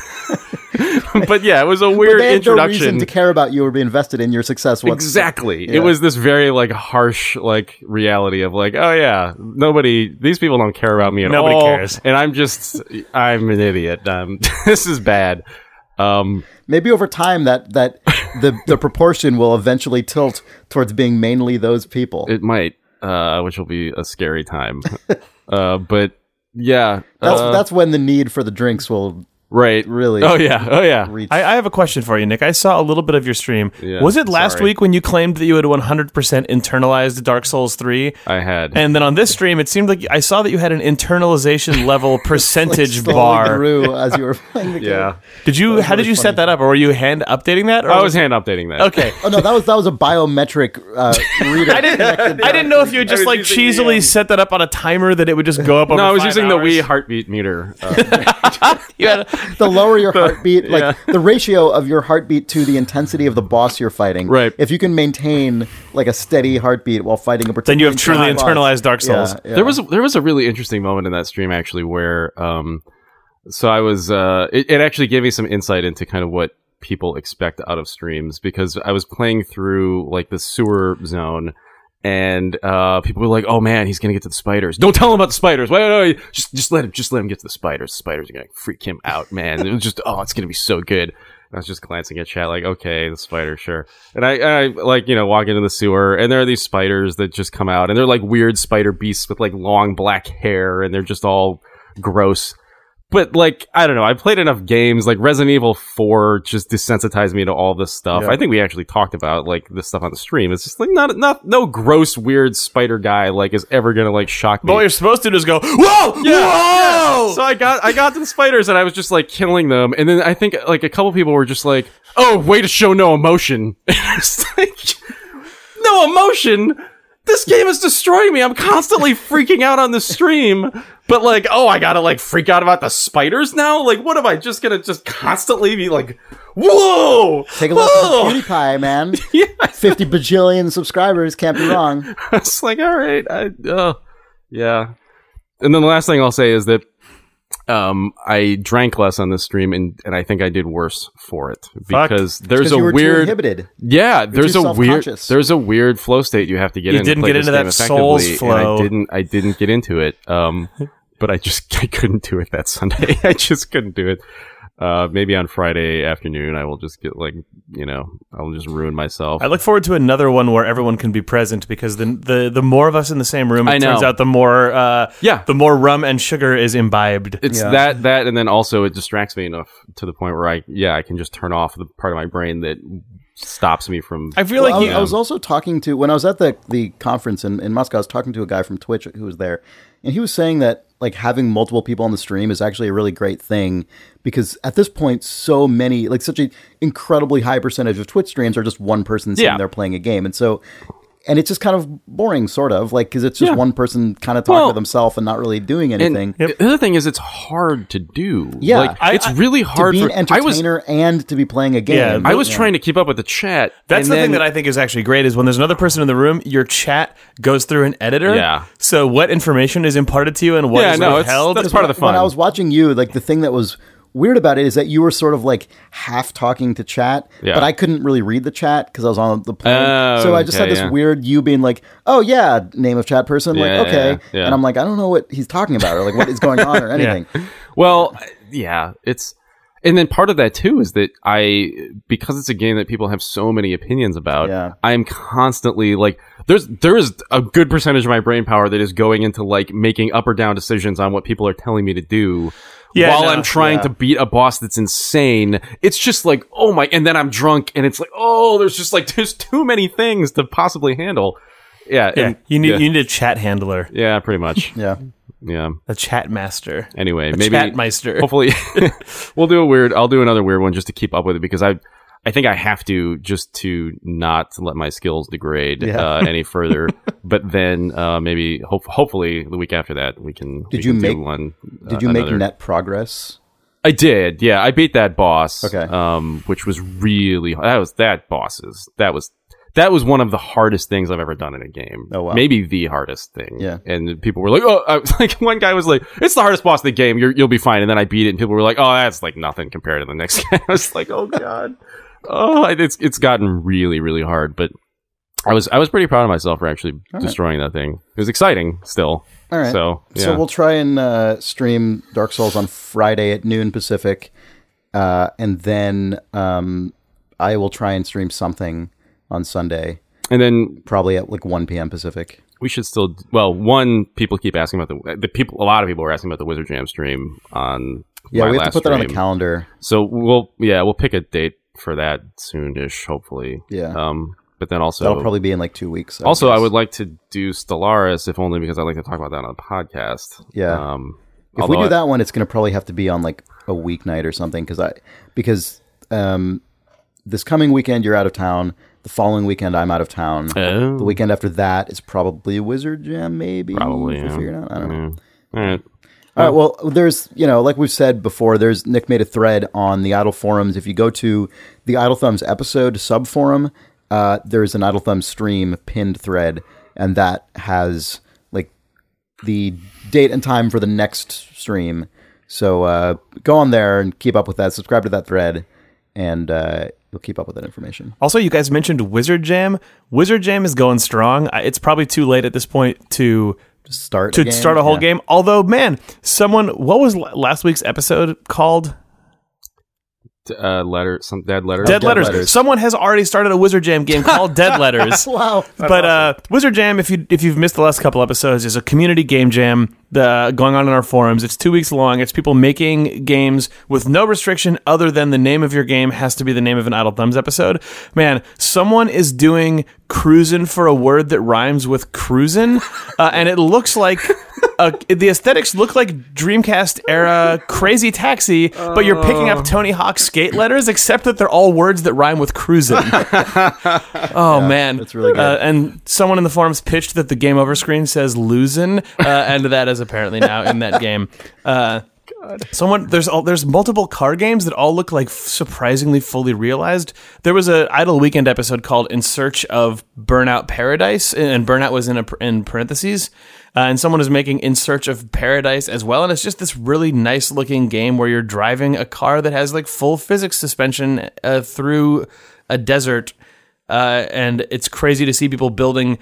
But yeah, it was a weird introduction. No reason to care about you or be invested in your success. Exactly. Yeah. It was this very like harsh like reality of like, oh yeah, these people don't care about me at all. Nobody cares, and I'm an idiot. This is bad. Maybe over time that the proportion will eventually tilt towards being mainly those people. It might, which will be a scary time. But yeah, that's when the need for the drinks will really. Oh yeah. I have a question for you, Nick. I saw a little bit of your stream. Yeah, was it last week when you claimed that you had 100% internalized Dark Souls 3? I had. And then on this stream, it seemed like I saw that you had an internalization level percentage like bar. Grew as you were playing the game. How did you set that up, or were you hand updating that? Or I was hand updating that. Okay. Oh no, that was a biometric reader. I didn't know if you had just like cheesily set that up on a timer that it would just go up. No, I was using hours. the Wii heartbeat meter. You had the lower your heartbeat, like the ratio of your heartbeat to the intensity of the boss you're fighting. Right. If you can maintain like a steady heartbeat while fighting a particular, then you have truly internalized Dark Souls. Yeah. There was a really interesting moment in that stream actually where so I was it actually gave me some insight into kind of what people expect out of streams, because I was playing through like the sewer zone. And people were like, "Oh man, he's gonna get to the spiders! Don't tell him about the spiders! Wait, just let him get to the spiders. The spiders are gonna freak him out, man. It was just, it's gonna be so good." And I was just glancing at chat, like, "Okay, the spider, sure." And I like, walk into the sewer, and there are these spiders that just come out, and they're like weird spider beasts with like long black hair, and they're just all gross. But, like, I don't know. I played enough games. Like, Resident Evil 4 just desensitized me to all this stuff. Yeah. I think we actually talked about, like, this stuff on the stream. It's just, like, no gross, weird spider guy, like, is ever gonna, like, shock me. But what you're supposed to do is go, whoa! Whoa! Yeah. So I got to the spiders, and I was just, like, killing them. And then I think, like, a couple people were just like, oh, way to show no emotion. And I was like, no emotion? This game is destroying me. I'm constantly freaking out on the stream. But, like, oh, I gotta, like, freak out about the spiders now? Like, what am I just gonna just constantly be like, whoa! Take a look at PewDiePie, man. Yeah. 50 bajillion subscribers, can't be wrong. It's like, all right. Yeah. And then the last thing I'll say is that I drank less on this stream, and I think I did worse for it because there's a you were weird too inhibited. Yeah, there's a weird flow state you have to get in. You didn't get into that Souls flow. And I didn't get into it. But I couldn't do it that Sunday. I just couldn't do it. Maybe on Friday afternoon, I will just get I'll just ruin myself. I look forward to another one where everyone can be present because the more of us in the same room, it turns out the more rum and sugar is imbibed. It's that, and then also it distracts me enough to the point where I can just turn off the part of my brain that stops me from. I feel I was also talking to, when I was at the conference in Moscow, I was talking to a guy from Twitch who was there, and he was saying that, like, having multiple people on the stream is actually a really great thing because at this point, so many, like, such an incredibly high percentage of Twitch streams are just one person sitting there playing a game. And so, and it's just kind of boring, sort of, like, because it's just one person kind of talking to themselves and not really doing anything. The other thing is, it's hard to do. Yeah, like, it's really hard to be an entertainer and to be playing a game. Yeah, I was trying to keep up with the chat. That's the thing that I think is actually great is when there's another person in the room, your chat goes through an editor. Yeah. So what information is imparted to you and what is withheld? That's part of the fun. When I was watching you, like, the thing that was weird about it is that you were sort of like half talking to chat, but I couldn't really read the chat because I was on the plane. So I just had this weird you being like, oh yeah, name of chat person, like, okay. And I'm like, I don't know what he's talking about or like what is going on or anything. Well, yeah, and then part of that too is that because it's a game that people have so many opinions about, I'm constantly like, there is a good percentage of my brain power that is going into like making up or down decisions on what people are telling me to do. I'm trying to beat a boss that's insane. It's just like, oh my, and then I'm drunk and it's like, oh, there's too many things to possibly handle. Yeah. You need a chat handler. Yeah, pretty much. Yeah. A chat master. Anyway, maybe chat meister. Hopefully I'll do another weird one just to keep up with it because I think I have to just to not let my skills degrade any further. But then maybe hopefully the week after that we can. Did you make net progress? I did. Yeah, I beat that boss. Okay. Which was really that was one of the hardest things I've ever done in a game. Oh wow. Maybe the hardest thing. Yeah. And people were like, oh, I was like, one guy was like, it's the hardest boss in the game. You'll be fine. And then I beat it, and people were like, oh, that's like nothing compared to the next guy. I was like, oh god. Oh, it's gotten really, really hard, but I was pretty proud of myself for actually destroying that thing. It was exciting still. All right. So we'll try and stream Dark Souls on Friday at noon Pacific, and then I will try and stream something on Sunday, and then probably at like 1 p.m. Pacific. We should still. People keep asking about the people. A lot of people are asking about the Wizard Jam stream on. Yeah, we have to put that on the calendar. So we'll pick a date for that soonish, hopefully. Yeah. But then also that'll probably be in like 2 weeks. I would like to do Stellaris, if only because I like to talk about that on the podcast. Yeah. If we do that one, it's going to probably have to be on like a weeknight or something because this coming weekend you're out of town. The following weekend I'm out of town. Oh. The weekend after that is probably Wizard Jam, maybe. Probably. If we figure it out. I don't know. All right. All right, well, there's, like we've said before, Nick made a thread on the Idle forums. If you go to the Idle Thumbs episode subforum, there's an Idle Thumbs stream pinned thread, and that has like the date and time for the next stream. So go on there and keep up with that. Subscribe to that thread, and you'll keep up with that information. Also, you guys mentioned Wizard Jam. Wizard Jam is going strong. It's probably too late at this point to start a whole game. Although, man, what was last week's episode called? Dead Letters. Dead Letters. Someone has already started a Wizard Jam game called Dead Letters. Wow. But awesome. Wizard Jam, if you've missed the last couple episodes, is a community game jam going on in our forums. It's 2 weeks long. It's people making games with no restriction other than the name of your game has to be the name of an Idle Thumbs episode. Man, someone is doing cruisin' for a word that rhymes with cruisin', and it looks like the aesthetics look like Dreamcast era Crazy Taxi, but you're picking up Tony Hawk's skate letters, except that they're all words that rhyme with cruisin'. Man, that's really good. And someone in the forums pitched that the game over screen says "losin'," and that is apparently now in that game. There's multiple card games that all look like surprisingly fully realized. There was an Idle Weekend episode called "In Search of Burnout Paradise," and Burnout was in parentheses. And someone is making In Search of Paradise as well, and it's just this really nice looking game where you're driving a car that has like full physics suspension through a desert, and it's crazy to see people building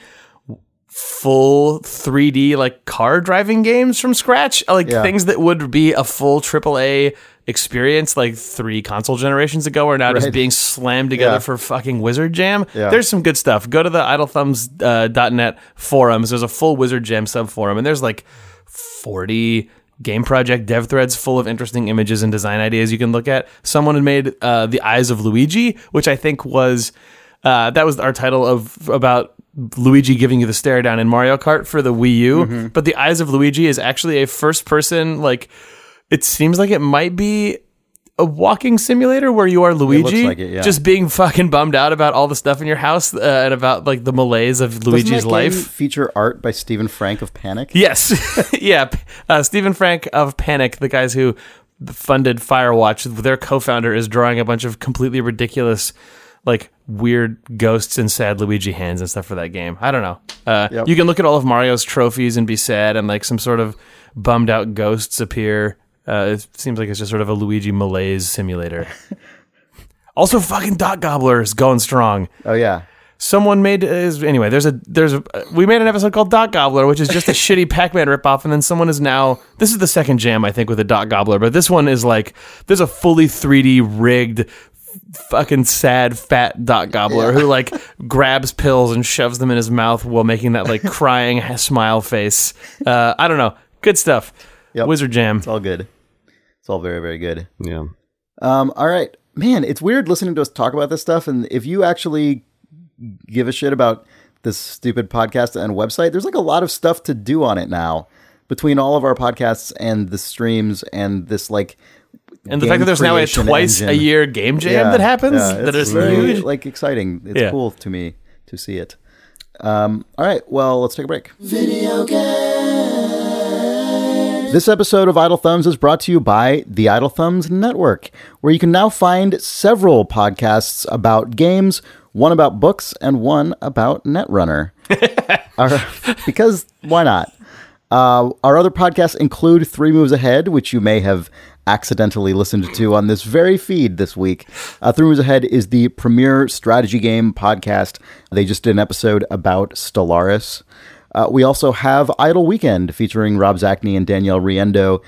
full 3D like car driving games from scratch, like things that would be a full AAA experience like 3 console generations ago are now just being slammed together for fucking Wizard Jam. There's some good stuff. Go to the idlethumbs.net forums. There's a full Wizard Jam subforum, and there's like 40 game project dev threads full of interesting images and design ideas you can look at. Someone had made The Eyes of Luigi, which I think was that was our title about Luigi giving you the stare down in Mario Kart for the Wii U. But The Eyes of Luigi is actually a first person, like, it seems like it might be a walking simulator where you are Luigi, like it, just being fucking bummed out about all the stuff in your house and about like the malaise of Luigi's Doesn't that life. game feature art by Stephen Frank of Panic? Yes, yeah. Stephen Frank of Panic, the guys who funded Firewatch, their co-founder is drawing a bunch of completely ridiculous, like weird ghosts and sad Luigi hands and stuff for that game. I don't know. You can look at all of Mario's trophies and be sad, and like some sort of bummed out ghosts appear. It seems like it's just sort of a Luigi malaise simulator. Also, fucking Dot Gobbler is going strong. Oh yeah. Someone made anyway. We made an episode called Dot Gobbler, which is just a shitty Pac-Man ripoff, and then someone is now. This is the second jam I think with a Dot Gobbler, but this one is like there's a fully 3D rigged, fucking sad fat Dot Gobbler who like grabs pills and shoves them in his mouth while making that like crying smile face. I don't know. Good stuff. Wizard Jam. It's all good. It's all very, very good. Yeah. All right. Man, it's weird listening to us talk about this stuff. And if you actually give a shit about this stupid podcast and website, there's like a lot of stuff to do on it now between all of our podcasts and the streams and this like. And the fact that there's now a twice a year game jam that happens that is very, huge. Like exciting. It's cool to me to see it. All right. Well, let's take a break. Video game. This episode of Idle Thumbs is brought to you by the Idle Thumbs Network, where you can now find several podcasts about games, one about books, and one about Netrunner. Because why not? Our other podcasts include 3 Moves Ahead, which you may have accidentally listened to on this very feed this week. 3 Moves Ahead is the premier strategy game podcast. They just did an episode about Stellaris. We also have Idle Weekend, featuring Rob Zachney and Danielle Riendo,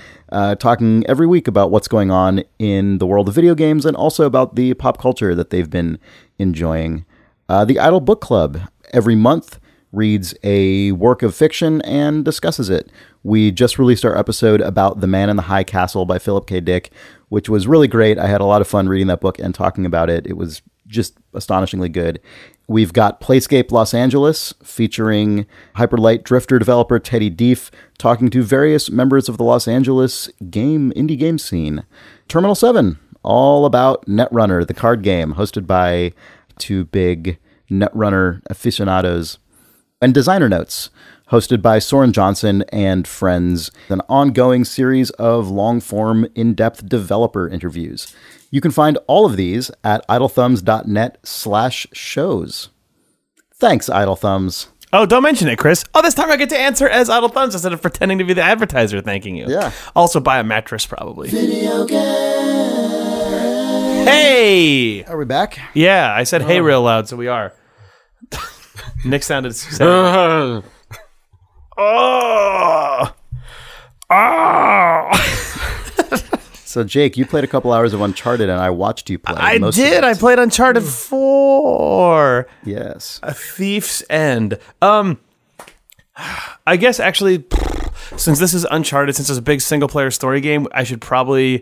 talking every week about what's going on in the world of video games and also about the pop culture that they've been enjoying. The Idle Book Club, every month, reads a work of fiction and discusses it. We just released our episode about The Man in the High Castle by Philip K. Dick, which was really great. I had a lot of fun reading that book and talking about it. It was just astonishingly good. We've got Playscape Los Angeles, featuring Hyperlight Drifter developer Teddy Deef, talking to various members of the Los Angeles indie game scene. Terminal 7, all about Netrunner, the card game, hosted by 2 big Netrunner aficionados. And Designer Notes, hosted by Soren Johnson and friends, an ongoing series of long-form, in-depth developer interviews. You can find all of these at idlethumbs.net/shows. Thanks, Idle Thumbs. Oh, don't mention it, Chris. Oh, this time I get to answer as Idle Thumbs instead of pretending to be the advertiser thanking you. Yeah. Also buy a mattress, probably. Video game. Hey! Are we back? Yeah, I said hey real loud, so we are. Nick sounded sad. Oh! So, Jake, you played a couple hours of Uncharted, and I watched you play. I did. I played Uncharted 4. Yes. A Thief's End. I guess, actually, since this is Uncharted, since it's a big single player story game, we should probably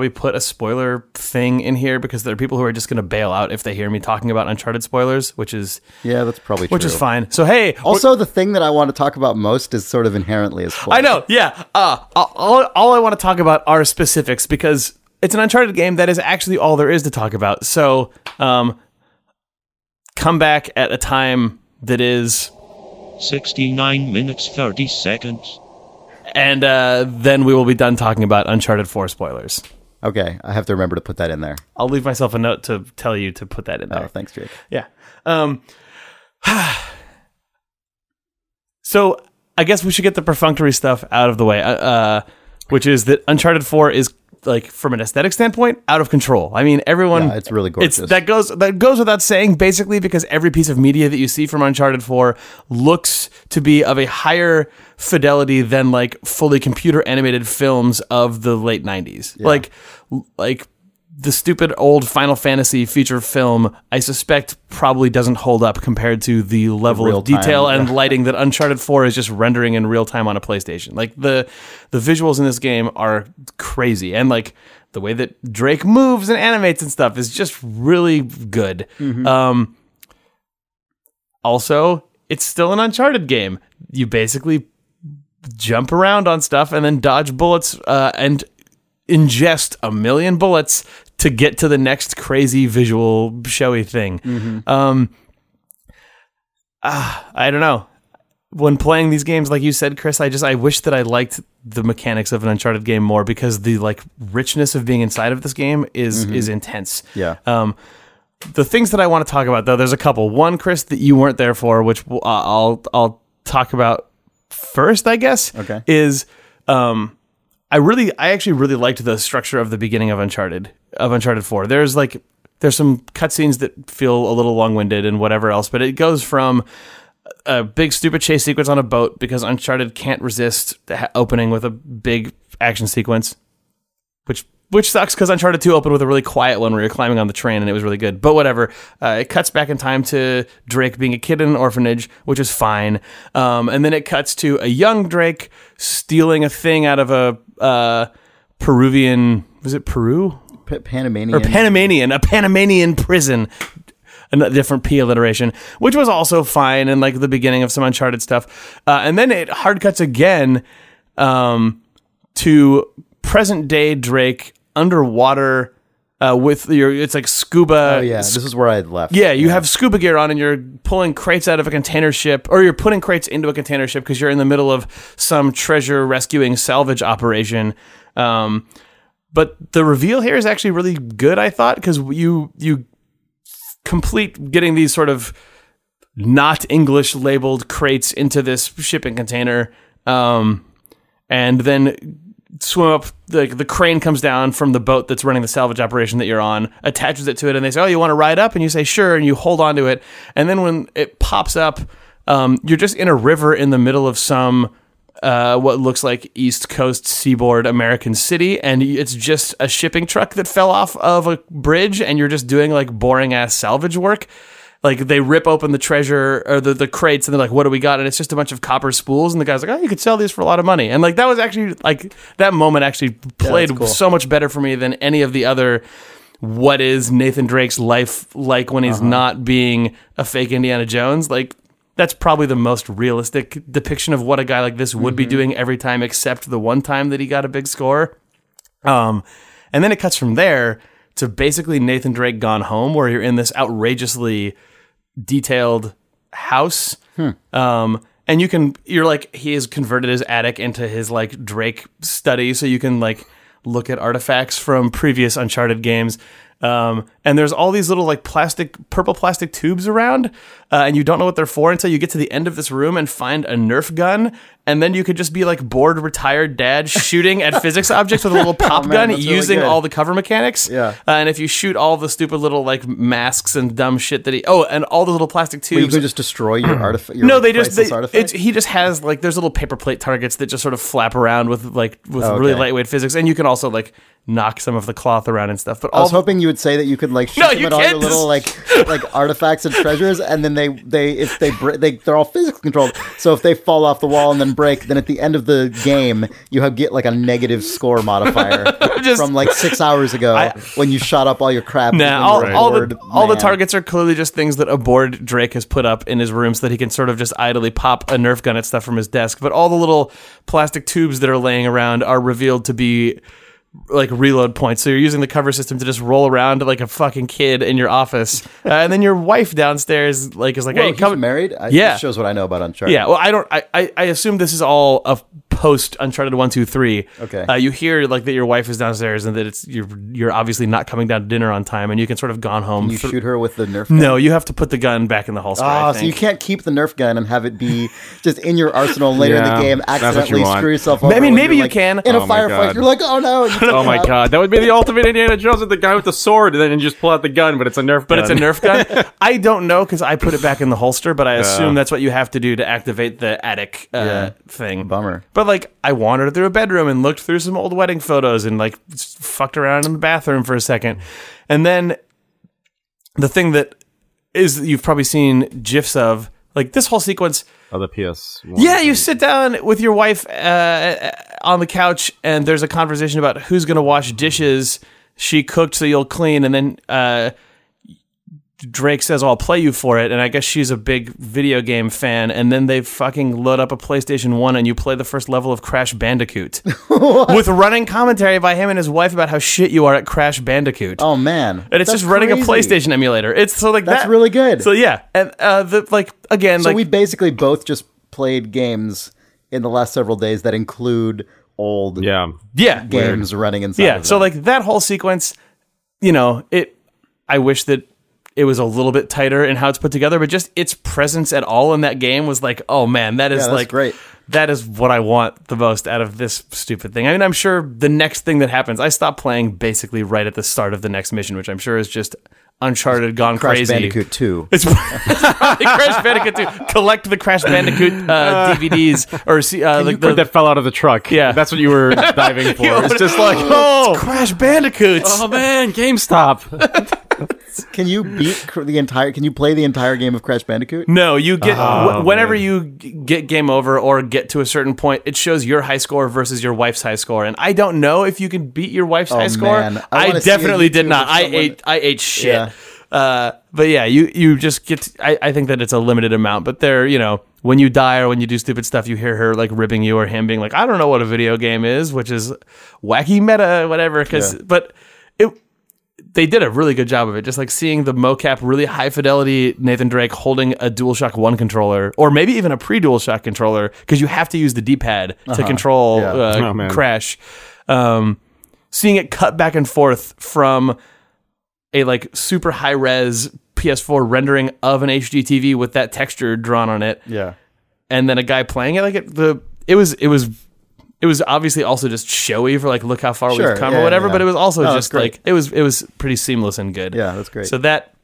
put a spoiler thing in here, because there are people who are just going to bail out if they hear me talking about Uncharted spoilers, which is that's probably true. Which is fine. So hey, also the thing that I want to talk about most is sort of inherently a spoiler. I know, yeah. All I want to talk about are specifics, because it's an Uncharted game that is actually all there is to talk about. So come back at a time that is 69 minutes 30 seconds. And then we will be done talking about Uncharted 4 spoilers. Okay, I have to remember to put that in there. I'll leave myself a note to tell you to put that in there. Oh, thanks, Jake. Yeah. So I guess we should get the perfunctory stuff out of the way, which is that Uncharted 4 is, like, from an aesthetic standpoint, out of control. I mean, everyone... Yeah, it's really gorgeous. That goes without saying, basically, because every piece of media that you see from Uncharted 4 looks to be of a higher fidelity than, like, fully computer-animated films of the late 90s. Yeah. Like the stupid old Final Fantasy feature film, I suspect, probably doesn't hold up compared to the level of detail and lighting that Uncharted 4 is just rendering in real time on a PlayStation. Like, the visuals in this game are crazy, and like the way that Drake moves and animates and stuff is just really good. Mm-hmm. Also, it's still an Uncharted game. You basically jump around on stuff and then dodge bullets and ingest a million bullets to get to the next crazy visual showy thing. Mm-hmm. I don't know. When playing these games, like you said, Chris, I wish that I liked the mechanics of an Uncharted game more, because the like richness of being inside of this game is intense. Yeah. The things that I want to talk about, though, there's a couple. One, Chris, that you weren't there for, which I'll talk about first, I guess. Okay. Is I actually really liked the structure of the beginning of Uncharted 4. There's some cutscenes that feel a little long-winded and whatever else, but it goes from a big stupid chase sequence on a boat, because Uncharted can't resist opening with a big action sequence, which sucks, because Uncharted 2 opened with a really quiet one where you're climbing on the train, and it was really good. But whatever. It cuts back in time to Drake being a kid in an orphanage, which is fine. And then it cuts to a young Drake stealing a thing out of a Peruvian... Was it Peru? Panamanian. Or Panamanian. A Panamanian prison. A different P alliteration, which was also fine, and like the beginning of some Uncharted stuff. And then it hard cuts again to present day Drake underwater with it's like scuba. Oh yeah, this is where I had left. Yeah, you have scuba gear on, and you're pulling crates out of a container ship, or you're putting crates into a container ship because you're in the middle of some treasure rescuing salvage operation. But the reveal here is actually really good, I thought, because you complete getting these sort of not English labeled crates into this shipping container, and then swim up. The crane comes down from the boat that's running the salvage operation that you're on, attaches it to it, and they say, "Oh, you want to ride up?" And you say, "Sure," and you hold on to it. And then when it pops up, you're just in a river in the middle of some what looks like East Coast seaboard American city, and it's just a shipping truck that fell off of a bridge, and you're just doing like boring ass salvage work. Like, they rip open the treasure or the crates, and they're like, "What do we got?" And it's just a bunch of copper spools, and the guy's like, "Oh, you could sell these for a lot of money." And like, that was actually like, that moment actually played cool. So much better for me than any of the other. What is Nathan Drake's life like when he's not being a fake Indiana Jones? Like, that's probably the most realistic depiction of what a guy like this would be doing every time, except the one time that he got a big score. And then it cuts from there to basically Nathan Drake Gone Home, where you're in this outrageously detailed house. And you're like, he has converted his attic into his like Drake study, so you can like look at artifacts from previous Uncharted games. And there's all these little like purple plastic tubes around, and you don't know what they're for until you get to the end of this room and find a Nerf gun, and then you could just be like bored retired dad shooting at physics objects with a little pop gun using really all the cover mechanics. Yeah. And if you shoot all the stupid little like masks and dumb shit that and all the little plastic tubes. Well, you can just destroy your artifact. No, he just has like, there's little paper plate targets that just sort of flap around with really lightweight physics, and you can also like knock some of the cloth around and stuff. But I was hoping you would say that you could like shoot them at all your little like artifacts and treasures, and then they're all physically controlled. So if they fall off the wall and then break, then at the end of the game you get like a negative score modifier from like 6 hours ago when you shot up all your crap. All the targets are clearly just things that a bored Drake has put up in his room so that he can sort of just idly pop a Nerf gun at stuff from his desk. But all the little plastic tubes that are laying around are revealed to be like reload points, so you're using the cover system to just roll around like a fucking kid in your office, and then your wife downstairs is like, "Whoa, hey, come." Married? Yeah, this shows what I know about Uncharted. Yeah, well, I assume this is all a post Uncharted 1, 2, 3. Okay, you hear like that your wife is downstairs and that you're obviously not coming down to dinner on time, and you can sort of gone home. Can you shoot her with the Nerf gun? No, you have to put the gun back in the holster. So you can't keep the Nerf gun and have it be just in your arsenal later in the game. Accidentally screw yourself over. I mean, maybe you can in a firefight. You're like, oh no! Oh my god, that would be the ultimate Indiana Jones with the guy with the sword, and then you just pull out the gun, but it's a Nerf gun. But it's a Nerf gun? I don't know, because I put it back in the holster, but I assume that's what you have to do to activate the attic thing. Bummer. But like, I wandered through a bedroom and looked through some old wedding photos and like fucked around in the bathroom for a second. And then the thing that you've probably seen GIFs of, like this whole sequence. Oh, the PS. Yeah, you sit down with your wife on the couch, and there's a conversation about who's going to wash dishes. She cooked, so you'll clean, and then Drake says, "I'll play you for it," and I guess she's a big video game fan, and then they fucking load up a PlayStation 1, and you play the first level of Crash Bandicoot with running commentary by him and his wife about how shit you are at Crash Bandicoot. Oh man, and it's just running a PlayStation emulator. It's so like that's really good. So yeah, and so we basically both just played games in the last several days that include old games running inside. Yeah, of them. so like that whole sequence, I wish that it was a little bit tighter in how it's put together, but just its presence at all in that game was like, oh man, that is like great. That is what I want the most out of this stupid thing. I mean, I'm sure the next thing that happens, I stopped playing basically right at the start of the next mission, which I'm sure is just Uncharted gone Crash crazy. Bandicoot 2. It's probably Crash Bandicoot 2. Collect the Crash Bandicoot DVDs or see that fell out of the truck. Yeah, that's what you were diving for. It's just like, it's Crash Bandicoot. Oh man, GameStop. Can you Can you play the entire game of Crash Bandicoot? No, you get whenever you get game over or get to a certain point, it shows your high score versus your wife's high score, and I don't know if you can beat your wife's high score. Man. I definitely did not. I ate shit. Yeah. But yeah, you just get. I think that it's a limited amount, but there, when you die or when you do stupid stuff, you hear her like ribbing you or him being like, I don't know what a video game is, which is wacky meta, whatever. But they did a really good job of it. Just like seeing the mocap, really high fidelity Nathan Drake holding a DualShock 1 controller, or maybe even a pre-DualShock controller, because you have to use the D-pad to control Crash. Seeing it cut back and forth from a like super high res PS4 rendering of an HD TV with that texture drawn on it. Yeah. And then a guy playing it, like it was obviously also just showy for like, look how far we've come or whatever, but it was also just like, it was pretty seamless and good. Yeah, that's great. So that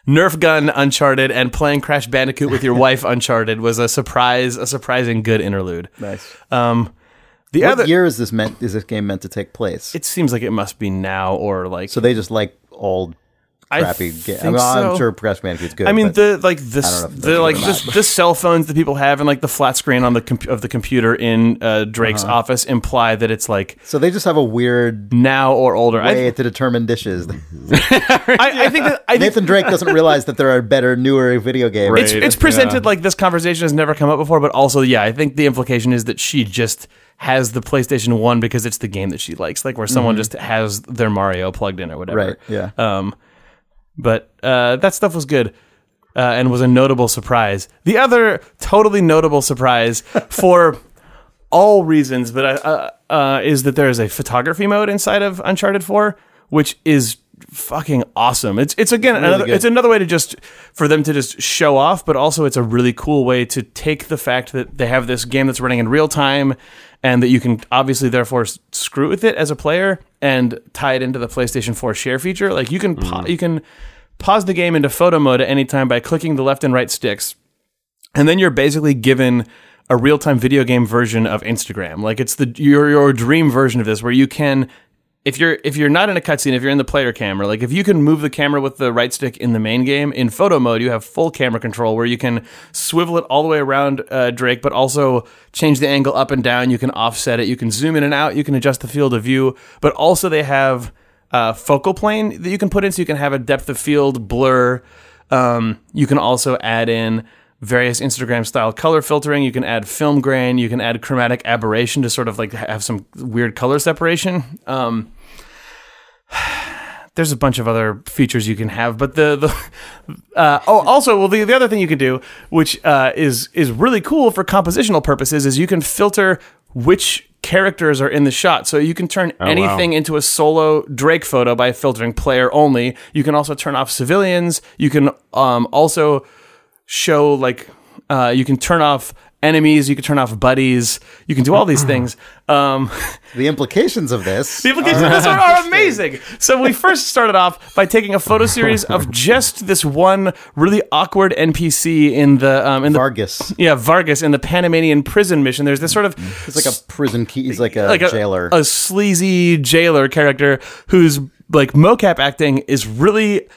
Nerf gun Uncharted and playing Crash Bandicoot with your wife Uncharted was a surprising good interlude. Nice. What year is this game meant to take place? It seems like it must be now or like. So they just like old crappy game. I'm sure Crash Bandicoot's good. I mean, the cell phones that people have and like the flat screen on of the computer in Drake's office imply that it's like. So they just have a weird now or older way to determine dishes. I think Nathan Drake doesn't realize that there are better, newer video games. Right. It's presented like this conversation has never come up before, but also, I think the implication is that she just has the PlayStation 1 because it's the game that she likes, like where someone just has their Mario plugged in or whatever. Right. Yeah. But that stuff was good and was a notable surprise. The other totally notable surprise for all reasons, but is that there is a photography mode inside of Uncharted 4, which is fucking awesome. It's again it's another way to just for them to just show off, but also it's a really cool way to take the fact that they have this game that's running in real time and that you can obviously therefore screw with it as a player and tie it into the PlayStation 4 share feature. Like you can you can pause the game into photo mode at any time by clicking the left and right sticks, and then you're basically given a real-time video game version of Instagram. Like it's your dream version of this, where you can if you're not in a cutscene, if you're in the player camera, like if you can move the camera with the right stick in the main game, in photo mode, you have full camera control where you can swivel it all the way around Drake, but also change the angle up and down. You can offset it. You can zoom in and out. You can adjust the field of view. But also they have focal plane that you can put in, so you can have a depth of field, blur. You can also add in various Instagram-style color filtering. You can add film grain. You can add chromatic aberration to sort of like have some weird color separation. There's a bunch of other features you can have, but the other thing you can do, which is really cool for compositional purposes, is you can filter which characters are in the shot. So you can turn anything into a solo Drake photo by filtering player only. You can also turn off civilians. You can also show you can turn off enemies, you can turn off buddies, you can do all these things. The implications of this are amazing. So we first started off by taking a photo series of just this one really awkward NPC in the Vargas. Vargas in the Panamanian prison mission. There's this sort of it's like a prison key. He's like a jailer, a sleazy jailer character whose like mocap acting is really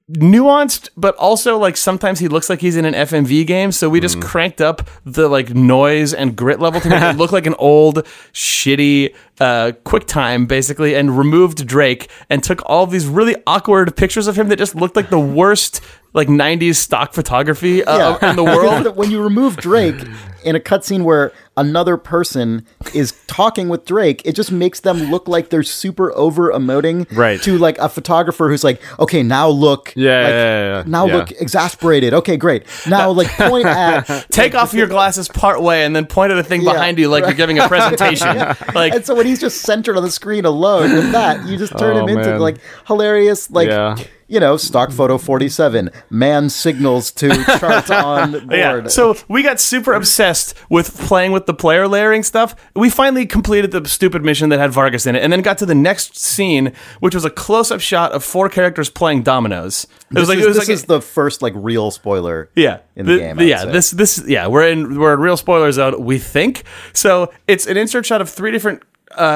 nuanced, but also like sometimes he looks like he's in an FMV game, so we just cranked up the like noise and grit level to make it look like an old shitty QuickTime basically, and removed Drake and took all these really awkward pictures of him that just looked like the worst like 90s stock photography in the world. When you remove Drake in a cutscene where another person is talking with Drake, it just makes them look like they're super over emoting to like a photographer who's like, okay, now look, look exasperated. Okay, great. Now like point at, take off your glasses part way and then point at a thing behind you like you're giving a presentation. Like, and so when he's just centered on the screen alone with that, you just turn him into like hilarious, like. You know, stock photo 47, man signals to chart on board. Yeah. So we got super obsessed with playing with the player layering stuff. We finally completed the stupid mission that had Vargas in it, and then got to the next scene, which was a close-up shot of 4 characters playing dominoes. This is the first like real spoiler. In the game. We're in real spoiler zone, we think. So it's an insert shot of 3 different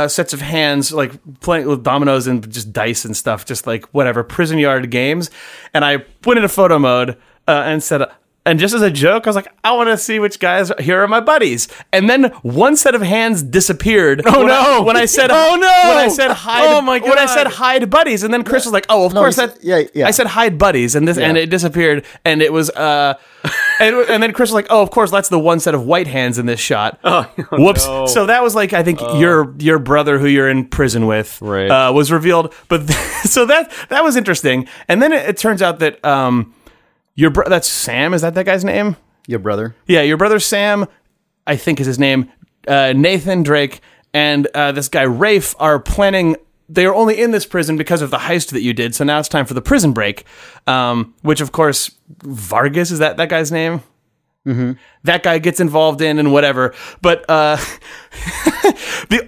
sets of hands, like playing with dominoes and just dice and stuff, just like whatever prison yard games. And I went into photo mode and said, and just as a joke, I was like, I want to see which guys here are my buddies. And then one set of hands disappeared. When I said hide. Oh my god! When I said hide buddies, and then Chris was like, oh, of course that. I said hide buddies, and and it disappeared, and it was and then Chris was like, oh, of course that's the one set of white hands in this shot. Whoops! No. So that was like, I think your brother who you're in prison with was revealed. But so that was interesting, and then it turns out that that's Sam. Is that guy's name? Your brother? Yeah, your brother Sam, I think is his name. Nathan Drake and this guy Rafe are planning. They are only in this prison because of the heist that you did. So now it's time for the prison break, which of course Vargas, is that guy's name? Mm-hmm. That guy gets involved in and whatever. But the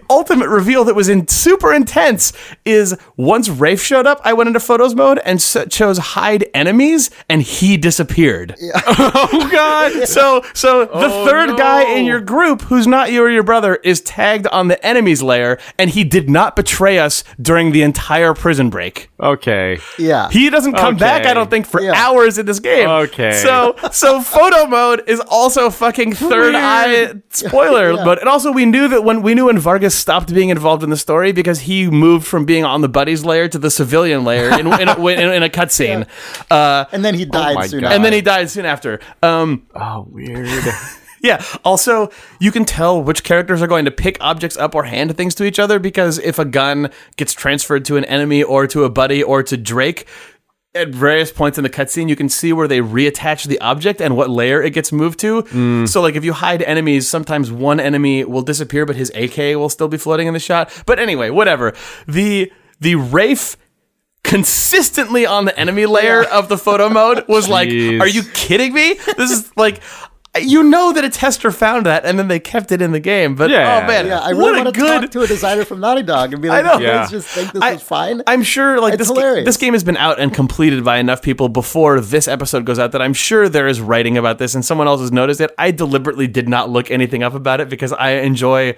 ultimate reveal that was super intense is once Rafe showed up, I went into photos mode and chose hide enemies, and he disappeared. Yeah. Oh god! So the third guy in your group, who's not you or your brother, is tagged on the enemies layer, and he did not betray us during the entire prison break. Okay. Yeah. He doesn't come back, I don't think, for hours in this game. Okay. So photo mode is also fucking third eye spoiler mode. And also we knew when Vargas stopped being involved in the story because he moved from being on the buddies layer to the civilian layer in a cutscene. And then he died soon after. And then he died soon after. Weird. Yeah. Also, you can tell which characters are going to pick objects up or hand things to each other, because if a gun gets transferred to an enemy or to a buddy or to Drake, at various points in the cutscene, you can see where they reattach the object and what layer it gets moved to. So, like, if you hide enemies, sometimes one enemy will disappear, but his AK will still be floating in the shot. But anyway, whatever. The Rafe consistently on the enemy layer of the photo mode was like, are you kidding me? This is like... You know that a tester found that, and then they kept it in the game. But oh man, I really want to talk to a designer from Naughty Dog and be like, let's just think this was fine. I'm sure, like, this game has been out and completed by enough people before this episode goes out that I'm sure there is writing about this, and someone else has noticed it. I deliberately did not look anything up about it because I enjoy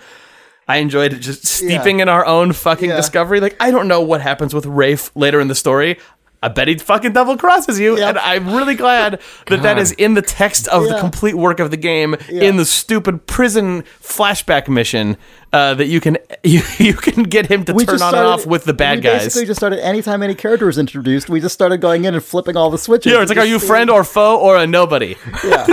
I enjoyed just steeping in our own fucking discovery. Like, I don't know what happens with Rafe later in the story. I bet he fucking double crosses you, and I'm really glad that is in the text of the complete work of the game in the stupid prison flashback mission that you can get him to turn on and off with the bad guys. Basically, just started anytime any character was introduced, we just started going in and flipping all the switches. Yeah, it's like, are you a friend or foe or a nobody? Yeah,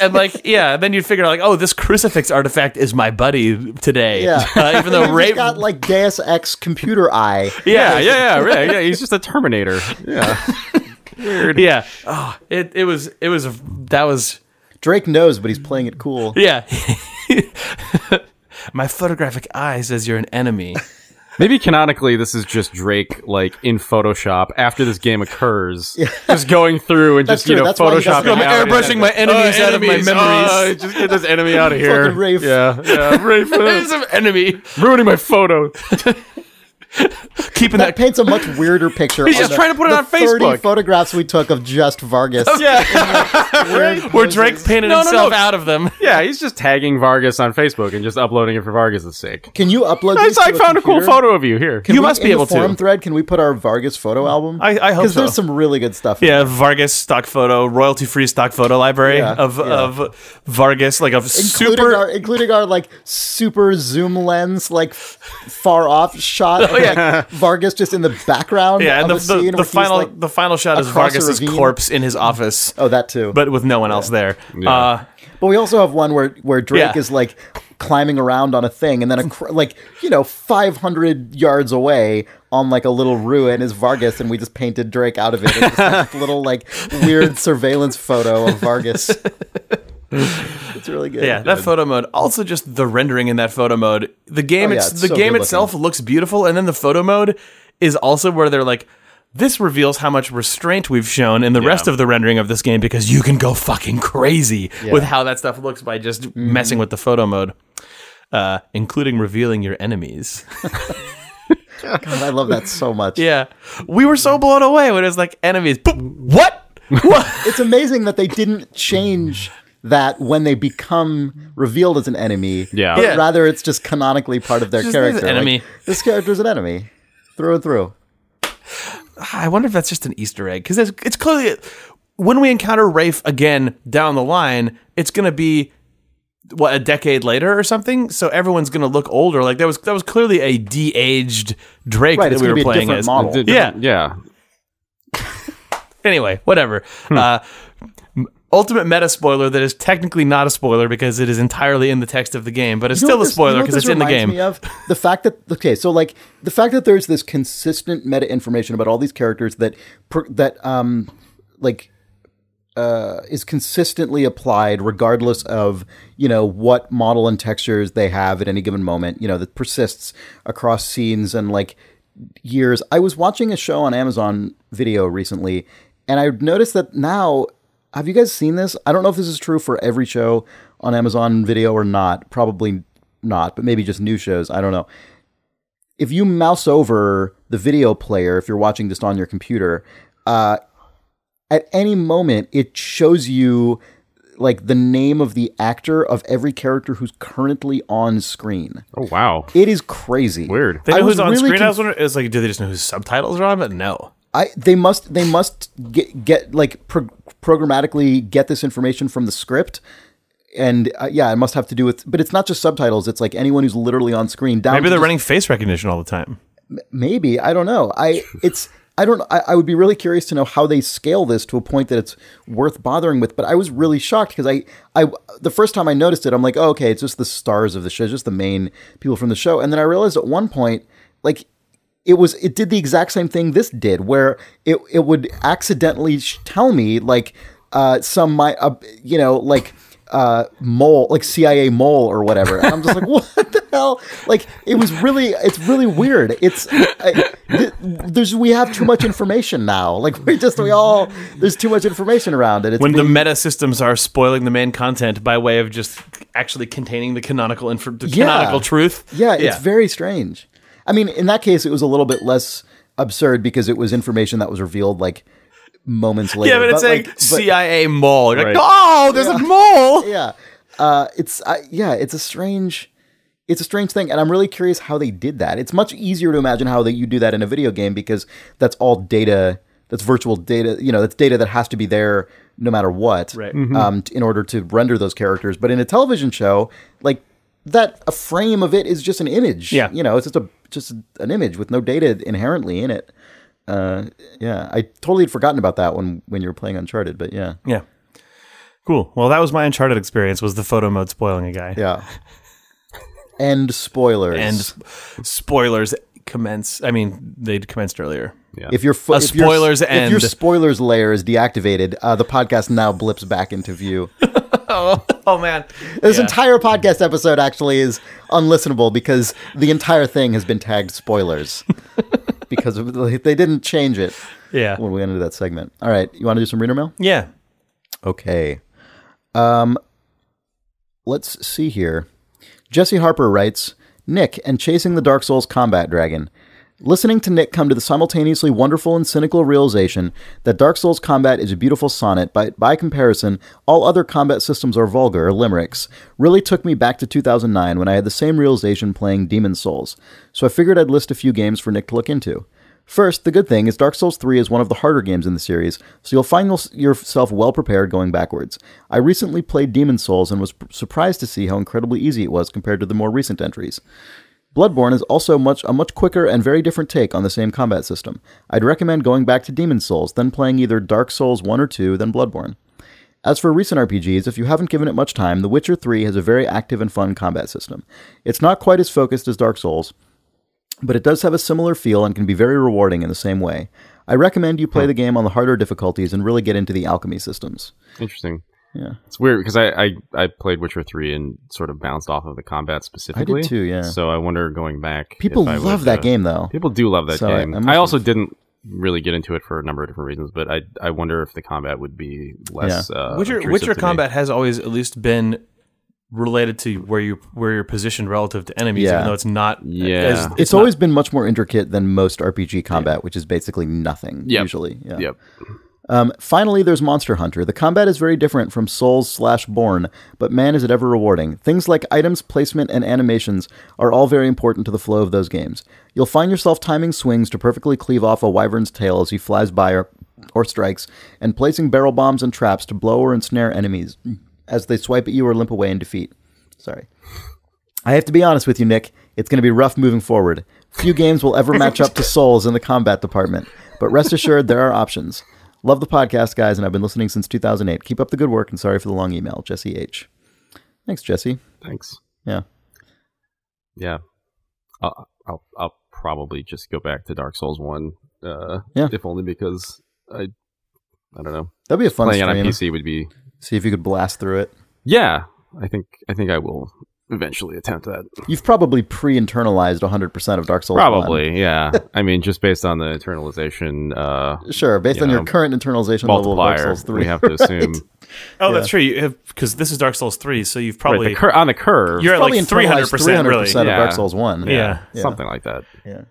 and like, then you'd figure out like, oh, this crucifix artifact is my buddy today. Yeah, even though Rafe got like Deus Ex computer eye. Yeah. He's just a Terminator. Yeah. Weird. Yeah. Oh, that was Drake knows, but he's playing it cool. Yeah. My photographic eye says you're an enemy. Maybe canonically, this is just Drake, like, in Photoshop, after this game occurs, just going through and just, Photoshopping I'm airbrushing my enemies out of my memories. Just get this enemy out of here. Fucking Rafe. Yeah, Rafe. There's an enemy. Ruining my photo. Keeping that paints a much weirder picture. He's just trying to put it on Facebook. 30 photographs we took of just Vargas. Where Drake painted himself out of them. Yeah, he's just tagging Vargas on Facebook and just uploading it for Vargas' sake. Can you upload these I found a cool photo of you here. You must be able to. In the forum thread, can we put our Vargas photo album? I hope so. Because there's some really good stuff. Yeah, Vargas stock photo, royalty-free stock photo library of Vargas, like including our like super zoom lens, like far off shot. Vargas just in the background. Yeah, and the final shot is Vargas' corpse in his office. Oh, that too. But with no one else there. Yeah. But we also have one where Drake is like climbing around on a thing, and then 500 yards away on like a little ruin is Vargas, and we just painted Drake out of it. It's just a little like weird surveillance photo of Vargas. It's really good. Yeah, that photo mode. Also, just the rendering in that photo mode. The game, game itself looks beautiful, and then the photo mode is also where they're like, this reveals how much restraint we've shown in the rest of the rendering of this game, because you can go fucking crazy with how that stuff looks by just messing with the photo mode, including revealing your enemies. God, I love that so much. Yeah, we were so blown away when it was like enemies. What? It's amazing that they didn't change that when they become revealed as an enemy. But rather it's just canonically part of their character. Enemy. Like, this character's an enemy through and through. I wonder if that's just an Easter egg, because it's clearly, when we encounter Rafe again down the line, it's going to be a decade later or something. So everyone's going to look older. Like that was clearly a de-aged Drake that we were playing as. Model. Yeah. Anyway, whatever. Ultimate meta spoiler that is technically not a spoiler because it is entirely in the text of the game, but it's still a spoiler because it's in the game. Me of? The fact that the fact that there's this consistent meta information about all these characters that is consistently applied regardless of what model and textures they have at any given moment. That persists across scenes and like years. I was watching a show on Amazon Video recently, and I noticed that now. Have you guys seen this? I don't know if this is true for every show on Amazon Video or not. Probably not, but maybe just new shows. I don't know. If you mouse over the video player, if you're watching just on your computer, at any moment, it shows you like the name of the actor of every character who's currently on screen. Oh, wow. It is crazy. Weird. They know who's on screen? I was wondering, it's like, do they just know whose subtitles are on? But no. They must get like programmatically get this information from the script, and it must have to do with. But it's not just subtitles; it's like anyone who's literally on screen. Maybe they're running face recognition all the time. Maybe, I don't know. I would be really curious to know how they scale this to a point that it's worth bothering with. But I was really shocked because I the first time I noticed it, I'm like, oh, okay, it's just the stars of the show, just the main people from the show, and then I realized at one point, like. It did the exact same thing this did, where it would accidentally tell me like mole, like CIA mole or whatever, and I'm just like, what the hell? Like it's really weird. We have too much information now. Like there's too much information around it. When the meta systems are spoiling the main content by way of just actually containing the canonical canonical truth. Yeah, it's very strange. I mean, in that case, it was a little bit less absurd because it was information that was revealed like moments later. Yeah, but it's like CIA mole. You're like, oh, there's a mole. Yeah, it's a strange. It's a strange thing, and I'm really curious how they did that. It's much easier to imagine how you do that in a video game because that's all data, that's virtual data, that's data that has to be there no matter what, right. In order to render those characters. But in a television show, like a frame of it is just an image. Yeah. It's just an image with no data inherently in it. I totally had forgotten about that when you were playing Uncharted, but yeah. Yeah. Cool. Well, that was my Uncharted experience, was the photo mode spoiling a guy. Yeah. And spoilers. And spoilers commence. I mean, they'd commenced earlier. Yeah. If your spoilers if your spoilers layer is deactivated, the podcast now blips back into view. oh man. This entire podcast episode actually is unlistenable because the entire thing has been tagged spoilers. Because they didn't change it. Yeah. When we ended that segment. All right, you want to do some reader mail? Yeah. Okay. Let's see here. Jesse Harper writes, Nick and Chasing the Dark Souls Combat Dragon. Listening to Nick come to the simultaneously wonderful and cynical realization that Dark Souls combat is a beautiful sonnet, but by comparison, all other combat systems are vulgar or limericks, really took me back to 2009 when I had the same realization playing Demon's Souls. So I figured I'd list a few games for Nick to look into. First, the good thing is Dark Souls 3 is one of the harder games in the series, so you'll find yourself well prepared going backwards. I recently played Demon's Souls and was surprised to see how incredibly easy it was compared to the more recent entries. Bloodborne is also a much quicker and very different take on the same combat system. I'd recommend going back to Demon's Souls, then playing either Dark Souls 1 or 2, then Bloodborne. As for recent RPGs, if you haven't given it much time, The Witcher 3 has a very active and fun combat system. It's not quite as focused as Dark Souls, but it does have a similar feel and can be very rewarding in the same way. I recommend you play the game on the harder difficulties and really get into the alchemy systems. Interesting. Yeah. It's weird because I played Witcher 3 and sort of bounced off of the combat specifically. I did too, yeah. So I wonder going back. People love that game though. People do love that game. I also didn't really get into it for a number of different reasons, but I wonder if the combat would be less. Witcher combat has always at least been related to where you're positioned relative to enemies, even though it's not. Yeah, it's always been much more intricate than most RPG combat, which is basically nothing usually. Yeah. Yep. Finally, there's Monster Hunter. The combat is very different from Souls/Born, but man, is it ever rewarding. Things like items, placement, and animations are all very important to the flow of those games. You'll find yourself timing swings to perfectly cleave off a wyvern's tail as he flies by or strikes, and placing barrel bombs and traps to blow or ensnare enemies as they swipe at you or limp away in defeat. Sorry. I have to be honest with you, Nick. It's going to be rough moving forward. Few games will ever match up to Souls in the combat department, but rest assured there are options. Love the podcast, guys, and I've been listening since 2008. Keep up the good work, and sorry for the long email. Jesse H. Thanks, Jesse. Thanks. Yeah. Yeah. I'll probably just go back to Dark Souls 1, if only because I don't know. That'd be a fun playing stream. On a PC would be. See if you could blast through it. Yeah, I think I will eventually attempt that. You've probably pre-internalized 100% of Dark Souls 1. Yeah. I mean, just based on the internalization. Sure, based on your current internalization level of Dark Souls 3. We have to assume. Oh, that's true. Because this is Dark Souls 3, so you've probably on the curve. You're at like 300%, really. of Dark Souls 1. Yeah, something like that. Yeah,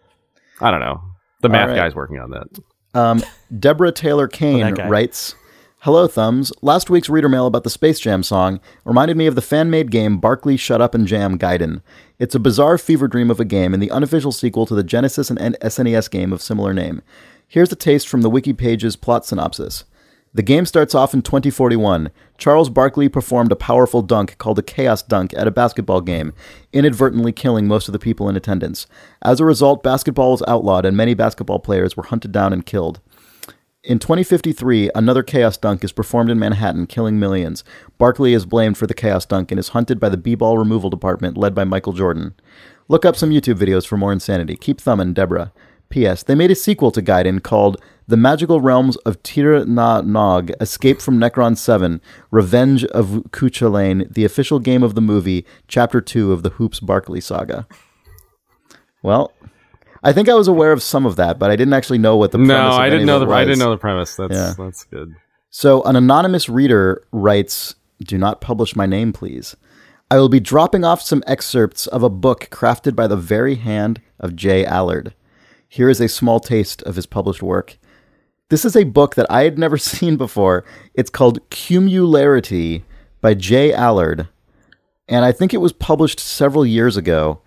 I don't know. The math guy's working on that. Deborah Taylor Kane writes, Hello, Thumbs. Last week's reader mail about the Space Jam song reminded me of the fan-made game Barkley Shut Up and Jam Gaiden. It's a bizarre fever dream of a game and the unofficial sequel to the Genesis and SNES game of similar name. Here's a taste from the wiki page's plot synopsis. The game starts off in 2041. Charles Barkley performed a powerful dunk called a Chaos Dunk at a basketball game, inadvertently killing most of the people in attendance. As a result, basketball was outlawed and many basketball players were hunted down and killed. In 2053, another Chaos Dunk is performed in Manhattan, killing millions. Barkley is blamed for the Chaos Dunk and is hunted by the B-Ball Removal Department, led by Michael Jordan. Look up some YouTube videos for more insanity. Keep thumbing, Deborah. P.S. They made a sequel to Gaiden called The Magical Realms of Tir Na Nog, Escape from Necron 7, Revenge of Cuchulainn, the official game of the movie, Chapter 2 of the Hoops Barkley saga. Well, I think I was aware of some of that, but I didn't actually know what the premise of I didn't know was. I didn't know the premise. That's good. So an anonymous reader writes, do not publish my name, please. I will be dropping off some excerpts of a book crafted by the very hand of J. Allard. Here is a small taste of his published work. This is a book that I had never seen before. It's called Cumularity by J. Allard. and I think it was published several years ago.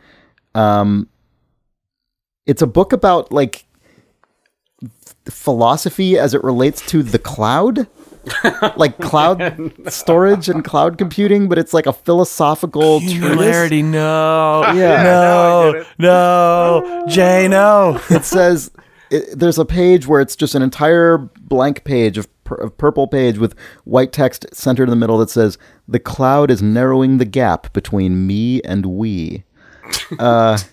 It's a book about like philosophy as it relates to the cloud, like cloud storage and cloud computing, but it's like a philosophical Singularity, no. Yeah. No, Jay, no. It says there's a page where it's just an entire blank page of purple page with white text centered in the middle that says, "The cloud is narrowing the gap between me and we." The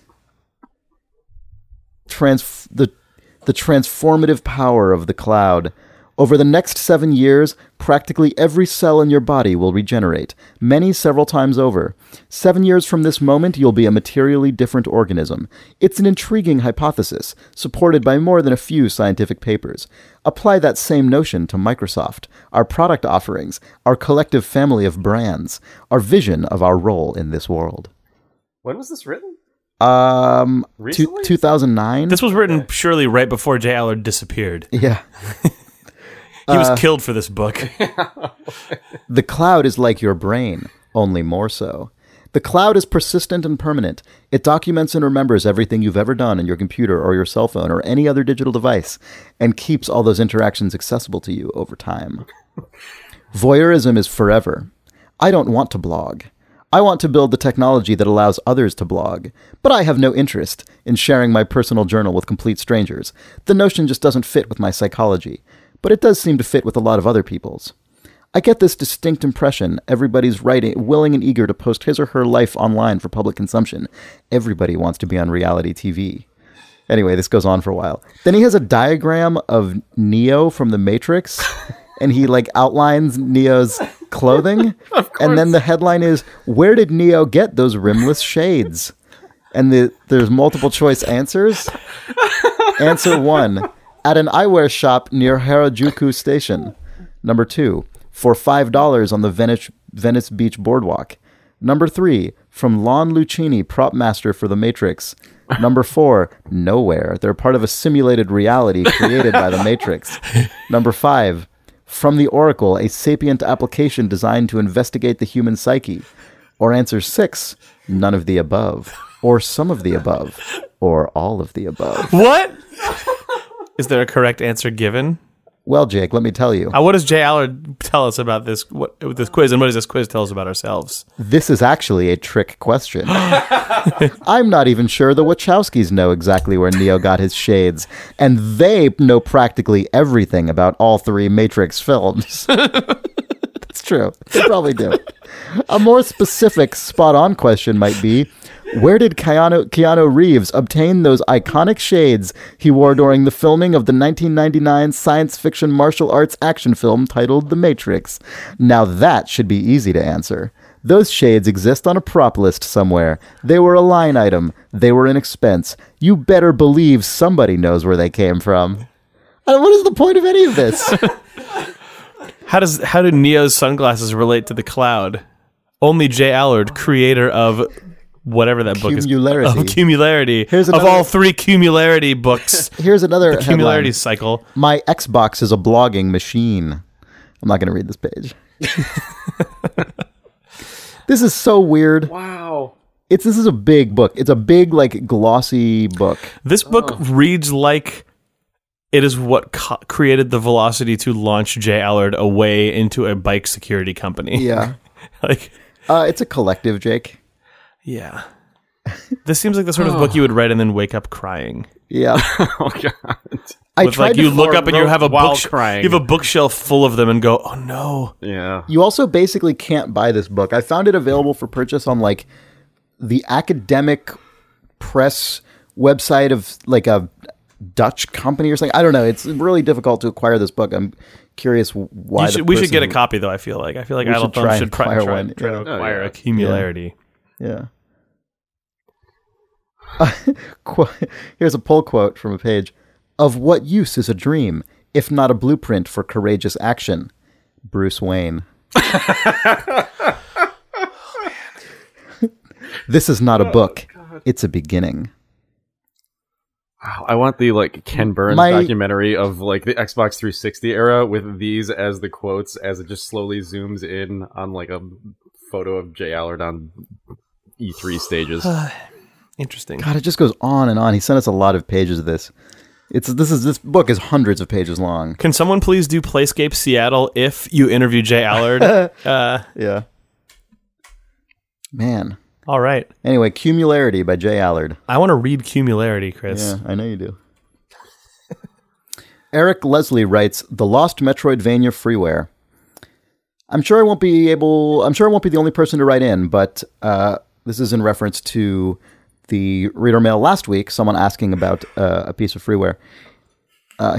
transformative power of the cloud. Over the next 7 years, practically every cell in your body will regenerate, many several times over. 7 years from this moment, you'll be a materially different organism. It's an intriguing hypothesis, supported by more than a few scientific papers. Apply that same notion to Microsoft, our product offerings, our collective family of brands, our vision of our role in this world. When was this written? 2009. This was written surely right before J. Allard disappeared. Yeah. He was killed for this book. The cloud is like your brain, only more so. The cloud is persistent and permanent. It documents and remembers everything you've ever done on your computer or your cell phone or any other digital device, and keeps all those interactions accessible to you over time. Voyeurism is forever. I don't want to blog. I want to build the technology that allows others to blog, but I have no interest in sharing my personal journal with complete strangers. The notion just doesn't fit with my psychology, but it does seem to fit with a lot of other people's. I get this distinct impression everybody's willing and eager to post his or her life online for public consumption. Everybody wants to be on reality TV. Anyway, this goes on for a while. Then he has a diagram of Neo from The Matrix, and he like outlines Neo's clothing. And then the headline is, "Where did Neo get those rimless shades?" And there's multiple choice answers. Answer 1, at an eyewear shop near Harajuku Station. Number 2, for $5 on the Venice Beach Boardwalk. Number 3, from Lon Lucchini, prop master for The Matrix. Number 4, nowhere. They're part of a simulated reality created by The Matrix. Number 5, from the Oracle, a sapient application designed to investigate the human psyche. Or answer 6, none of the above. Or some of the above. Or all of the above. What? Is there a correct answer given? Well, Jake, let me tell you. What does J. Allard tell us about this quiz, and what does this quiz tell us about ourselves? This is actually a trick question. I'm not even sure the Wachowskis know exactly where Neo got his shades, and they know practically everything about all 3 Matrix films. That's true. They probably do. A more specific, spot-on question might be, where did Keanu Reeves obtain those iconic shades he wore during the filming of the 1999 science fiction martial arts action film titled The Matrix? Now that should be easy to answer. Those shades exist on a prop list somewhere. They were a line item. They were an expense. You better believe somebody knows where they came from. What is the point of any of this? How do Neo's sunglasses relate to the cloud? Only J. Allard, creator of whatever that book is. Cumularity. Of all 3 Cumularity books. Here's another the Cumularity cycle. My Xbox is a blogging machine. I'm not going to read this page. This is so weird. Wow. This is a big book. It's a big, like, glossy book. This book reads like it is what created the velocity to launch J. Allard away into a bike security company. Yeah. It's a collective, Jake. Yeah. This seems like the sort of book you would read and then wake up crying. Yeah. Oh, God. You look up and you have a crying. You have a bookshelf full of them and go, oh no. Yeah. You also basically can't buy this book. I found it available for purchase on like the academic press website of like a Dutch company or something. I don't know. It's really difficult to acquire this book. I'm curious why. We should get a copy though. I feel like Idle Thumbs should try to acquire a Cumularity. Yeah. Here's a pull quote from a page. Of what use is a dream, if not a blueprint for courageous action? Bruce Wayne. This is not a book. It's a beginning. Wow, I want the Ken Burns documentary of the Xbox 360 era with these as the quotes as it just slowly zooms in on a photo of Jay Allard on E3 stages. Interesting. God, it just goes on and on. He sent us a lot of pages of this. This book is hundreds of pages long. Can someone please do Playscape Seattle if you interview Jay Allard? Yeah. Man. All right. Anyway, Cumularity by Jay Allard. I want to read Cumularity, Chris. Yeah, I know you do. Eric Leslie writes, The Lost Metroidvania Freeware. I'm sure I won't be the only person to write in, but this is in reference to the reader mail last week, someone asking about a piece of freeware.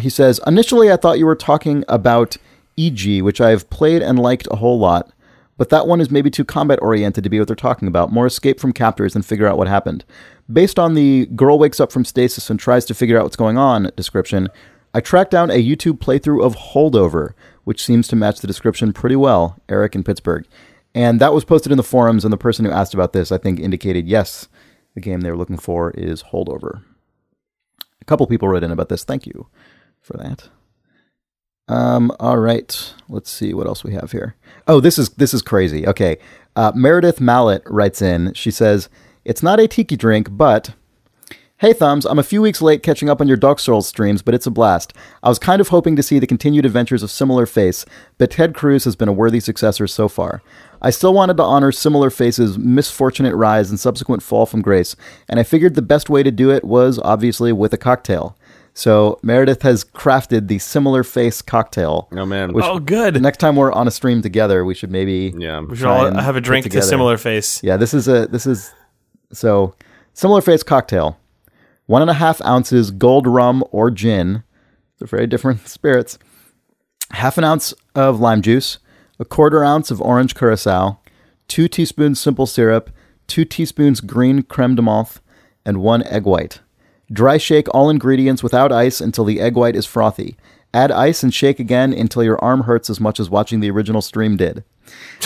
He says, initially I thought you were talking about EG, which I've played and liked a whole lot, but that one is maybe too combat-oriented to be what they're talking about, more escape from captors than figure out what happened. Based on the girl wakes up from stasis and tries to figure out what's going on description, I tracked down a YouTube playthrough of Holdover, which seems to match the description pretty well, Eric in Pittsburgh. And that was posted in the forums, and the person who asked about this, I think, indicated, yes, the game they were looking for is Holdover. A couple people wrote in about this. Thank you for that. All right. Let's see what else we have here. Oh, this is crazy. Okay. Meredith Mallet writes in. She says, it's not a tiki drink, but... Hey Thumbs, I'm a few weeks late catching up on your Dark Souls streams, but it's a blast. I was kind of hoping to see the continued adventures of Similar Face, but Ted Cruz has been a worthy successor so far. I still wanted to honor Similar Face's misfortunate rise and subsequent fall from grace, and I figured the best way to do it was, obviously, with a cocktail. So Meredith has crafted the Similar Face cocktail. Oh, man. Oh, good. Next time we're on a stream together, we should maybe... Yeah. We should all have a drink to Similar Face. Yeah, so Similar Face cocktail. 1.5 ounces gold rum or gin. They're very different spirits. 1/2 ounce of lime juice. 1/4 ounce of orange curacao. 2 teaspoons simple syrup. 2 teaspoons green creme de menthe. And 1 egg white. Dry shake all ingredients without ice until the egg white is frothy. Add ice and shake again until your arm hurts as much as watching the original stream did.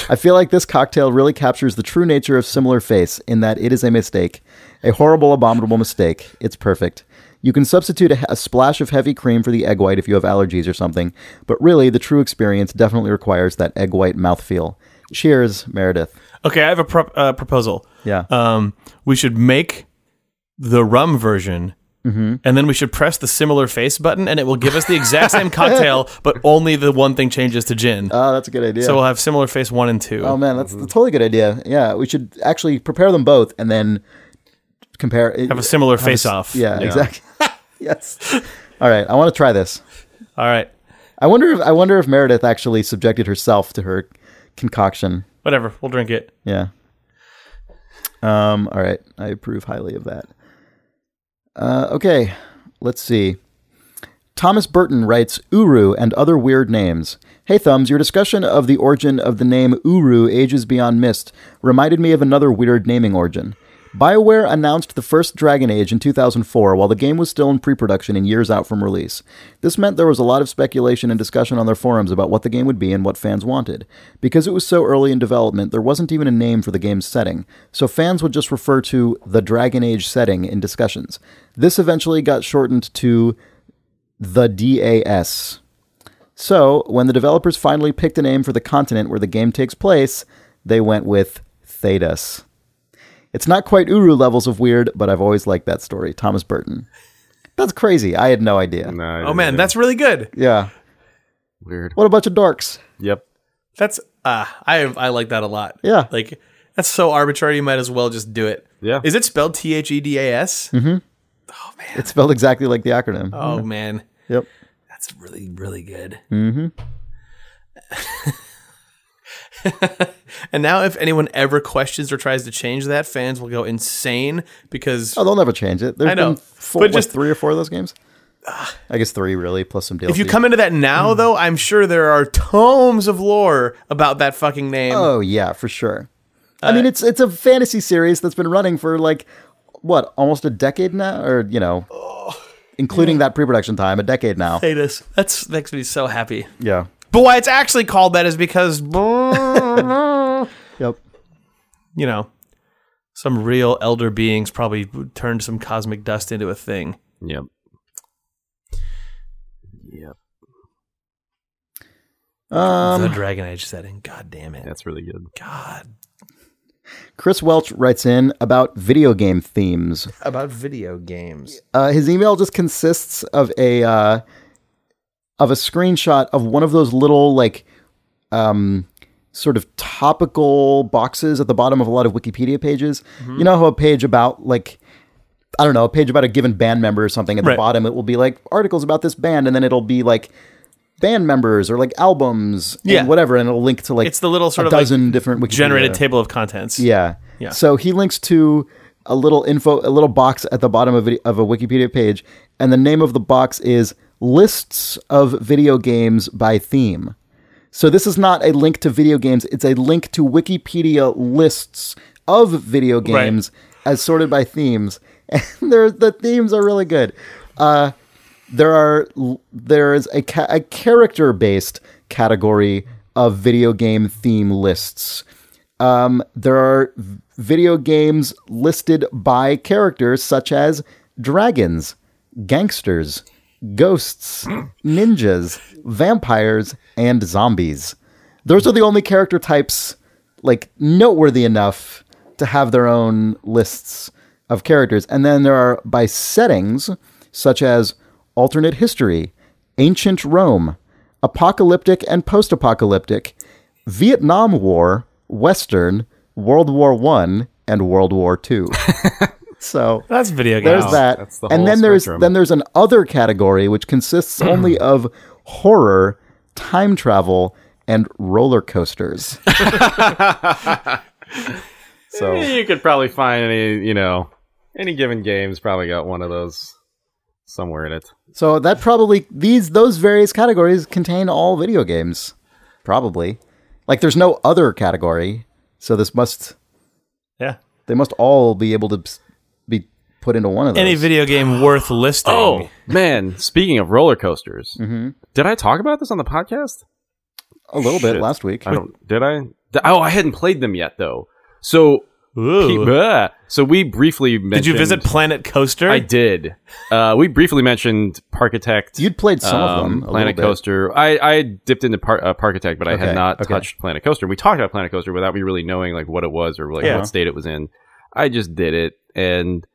I feel like this cocktail really captures the true nature of Similar Face in that it is a mistake. A horrible, abominable mistake. It's perfect. You can substitute a splash of heavy cream for the egg white if you have allergies or something, but really, the true experience definitely requires that egg white mouthfeel. Cheers, Meredith. Okay, I have a proposal. Yeah. We should make the rum version, and then we should press the Similar Face button, and it will give us the exact same cocktail, but only the one thing changes to gin. Oh, that's a good idea. So we'll have Similar Face 1 and 2. Oh, man, that's a totally good idea. Yeah, we should actually prepare them both and then compare. Have a similar face-off. Yeah, exactly. Yes. All right, I want to try this. All right. I wonder if Meredith actually subjected herself to her concoction. Whatever, we'll drink it. Yeah. All right, I approve highly of that. Okay, let's see. Thomas Burton writes, Uru and other weird names. Hey Thumbs, your discussion of the origin of the name Uru Ages Beyond Mist reminded me of another weird naming origin. BioWare announced the first Dragon Age in 2004 while the game was still in pre-production and years out from release. This meant there was a lot of speculation and discussion on their forums about what the game would be and what fans wanted. Because it was so early in development, there wasn't even a name for the game's setting, so fans would just refer to the Dragon Age setting in discussions. This eventually got shortened to the DAS. So, when the developers finally picked a name for the continent where the game takes place, they went with Thedas. It's not quite Uru levels of weird, but I've always liked that story. Thomas Burton. That's crazy. I had no idea. No, oh man, that's really good. Yeah. Weird. What a bunch of dorks. Yep. That's I like that a lot. Yeah. Like that's so arbitrary. You might as well just do it. Yeah. Is it spelled THEDAS? Mm-hmm. Oh man. It's spelled exactly like the acronym. Oh man. Yep. That's really really good. Mm-hmm. And now if anyone ever questions or tries to change that, fans will go insane because... Oh, they'll never change it. There's I know. Been just 3 or 4 of those games? I guess 3, really, plus some DLC. If you come into that now, though, I'm sure there are tomes of lore about that fucking name. Oh, yeah, for sure. I mean, it's a fantasy series that's been running for, like, what, almost a decade now? Or, you know, including that pre-production time, a decade now. Thedas. That makes me so happy. Yeah. But why it's actually called that is because... Yep. You know, some real elder beings probably turned some cosmic dust into a thing. Yep. Yep. The Dragon Age setting. God damn it. That's really good. God. Chris Welch writes in about video game themes. About video games. His email just consists of a screenshot of one of those little like sort of topical boxes at the bottom of a lot of Wikipedia pages. You know how a page about like, I don't know, a page about a given band member or something at the bottom, it will be like articles about this band, and then it'll be like band members or like albums and whatever, and it'll link to like it's the little sort a of dozen like different Wikipedia generated table of contents. Yeah. So he links to a little box at the bottom of a Wikipedia page, and the name of the box is Lists of Video Games by Theme. So this is not a link to video games, it's a link to Wikipedia lists of video games as sorted by themes. And the themes are really good. There is a character-based category of video game theme lists. There are video games listed by characters such as dragons, gangsters, ghosts, ninjas, vampires, and zombies. Those are the only character types like noteworthy enough to have their own lists of characters. And then there are by settings such as alternate history, ancient Rome, apocalyptic and post-apocalyptic, Vietnam War, Western, World War I, and World War II. So that's video games. There's that. That's the And whole then spectrum. there's an other category which consists only of horror, time travel, and roller coasters. So you could probably find any given game's probably got one of those somewhere in it. So that probably those various categories contain all video games. Probably. Like there's no other category. So this must they must all be able to be put into one of those. Any video game worth listing. Oh, man. Speaking of roller coasters, did I talk about this on the podcast? A little bit last week. Did I? I hadn't played them yet, though. So, we briefly mentioned... Did you visit Planet Coaster? I did. We briefly mentioned Parkitect. You'd played some of them. Planet Coaster. I dipped into Parkitect, but I had not touched Planet Coaster. We talked about Planet Coaster without me really knowing like what it was or like what state it was in. I just did it, and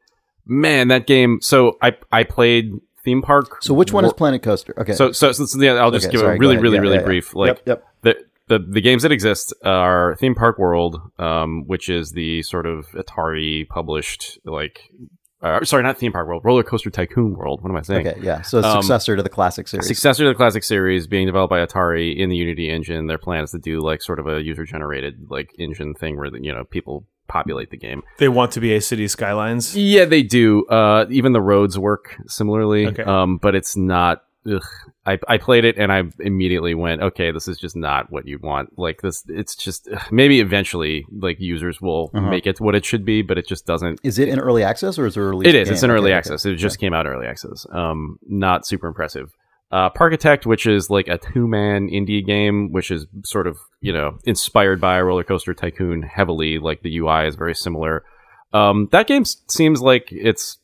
man, that game. So I played Theme Park. So which one is Planet Coaster? Okay. So I'll just give a really brief. Like the games that exist are Theme Park World, which is the sort of Atari published like. Sorry, not Theme Park World, Roller Coaster Tycoon World. What am I saying? Okay, yeah. So successor to the classic series. Successor to the classic series, being developed by Atari in the Unity engine. Their plan is to do like sort of a user-generated like engine thing where people populate the game. They want to be a City Skylines? Yeah, they do. Even the roads work similarly, but it's not... I played it and I immediately went, okay, this is just not what you want. Like this, it's just maybe eventually like users will make it what it should be, but it just doesn't. Is it in early access or is it early? It is. It's in early access. It just came out early access. Not super impressive. Parkitect, which is like a 2-man indie game, which is sort of inspired by Roller Coaster Tycoon heavily. Like the UI is very similar. That game seems like it's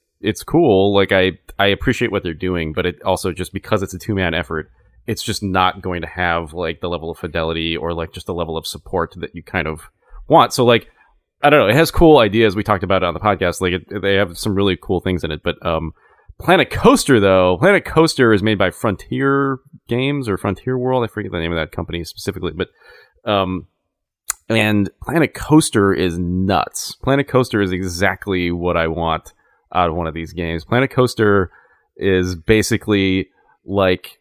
cool. Like I appreciate what they're doing, but it also just because it's a 2-man effort, it's just not going to have like the level of fidelity or like just the level of support that you kind of want. So like, I don't know. It has cool ideas. We talked about it on the podcast. Like they have some really cool things in it, but, Planet Coaster is made by Frontier Games or Frontier World. I forget the name of that company specifically, but, and Planet Coaster is nuts. Planet Coaster is exactly what I want out of one of these games. Planet Coaster is basically like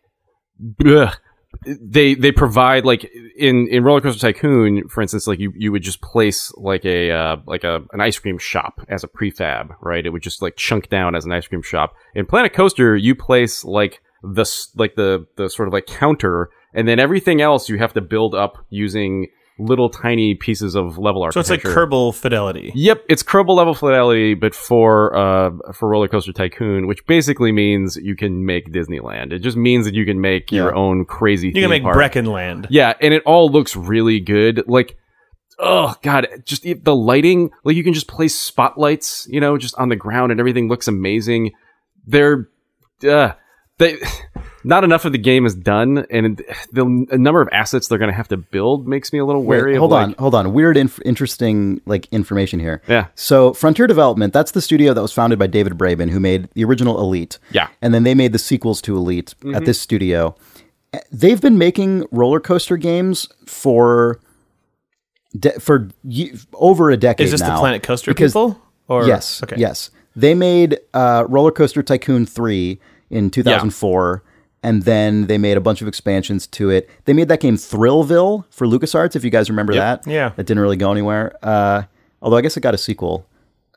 they provide like in Roller Coaster Tycoon, for instance, like you would just place like an ice cream shop as a prefab, right? It would just like chunk down as an ice cream shop. In Planet Coaster, you place like the sort of like counter, and then everything else you have to build up using little tiny pieces of level architecture. So it's like Kerbal fidelity. Yep, it's Kerbal level fidelity, but for Roller Coaster Tycoon, which basically means you can make Disneyland. It just means that you can make your own crazy theme You can make park. Breckenland. Yeah, and it all looks really good. Like, oh god, just the lighting. Like you can just place spotlights, just on the ground, and everything looks amazing. They're not enough of the game is done, and the number of assets they're going to have to build makes me a little wary. Hold on. Weird, interesting information here. Yeah. So Frontier Development, that's the studio that was founded by David Braben, who made the original Elite. Yeah. And then they made the sequels to Elite at this studio. They've been making roller coaster games for over a decade now. Is this the Planet Coaster people? Or? Yes. Okay. Yes. They made Roller Coaster Tycoon 3 in 2004. Yeah. And then they made a bunch of expansions to it. They made that game Thrillville for LucasArts, if you guys remember that. Yeah. That didn't really go anywhere. Although I guess it got a sequel.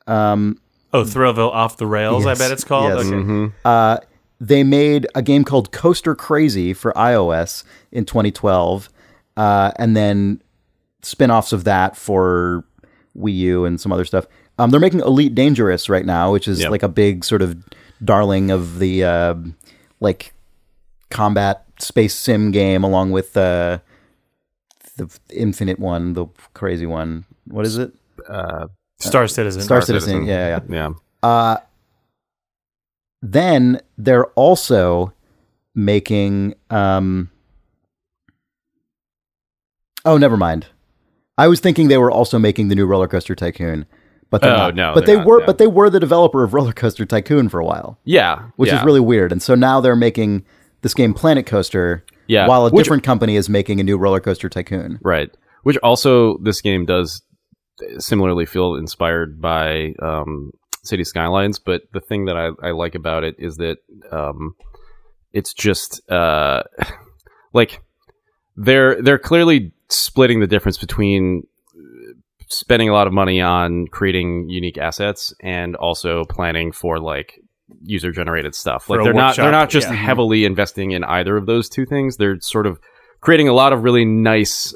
Thrillville Off the Rails, yes, I bet it's called? Yes. Okay. They made a game called Coaster Crazy for iOS in 2012. And then spin-offs of that for Wii U and some other stuff. They're making Elite Dangerous right now, which is like a big sort of darling of the combat space sim game, along with the infinite one, the crazy one. What is it? Star Citizen. Star Citizen. Yeah. Yeah. Then they're also making. Oh, never mind. I was thinking they were also making the new Roller Coaster Tycoon, but they're not. No, but they were the developer of Roller Coaster Tycoon for a while. Yeah, which is really weird. And so now they're making this game Planet Coaster, while a different company is making a new Roller Coaster Tycoon. Right. Which also, this game does similarly feel inspired by City Skylines, but the thing that I like about it is that it's just like they're clearly splitting the difference between spending a lot of money on creating unique assets and also planning for like user generated stuff. Like they're not just heavily investing in either of those two things. They're sort of creating a lot of really nice,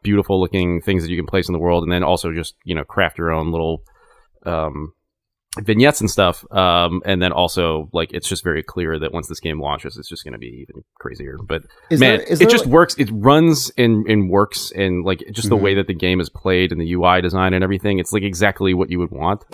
beautiful looking things that you can place in the world, and then also just, craft your own little vignettes and stuff. And then also, like, it's just very clear that once this game launches, it's just going to be even crazier. But it just works. It runs and works, and like just the way that the game is played and the UI design and everything, it's like exactly what you would want.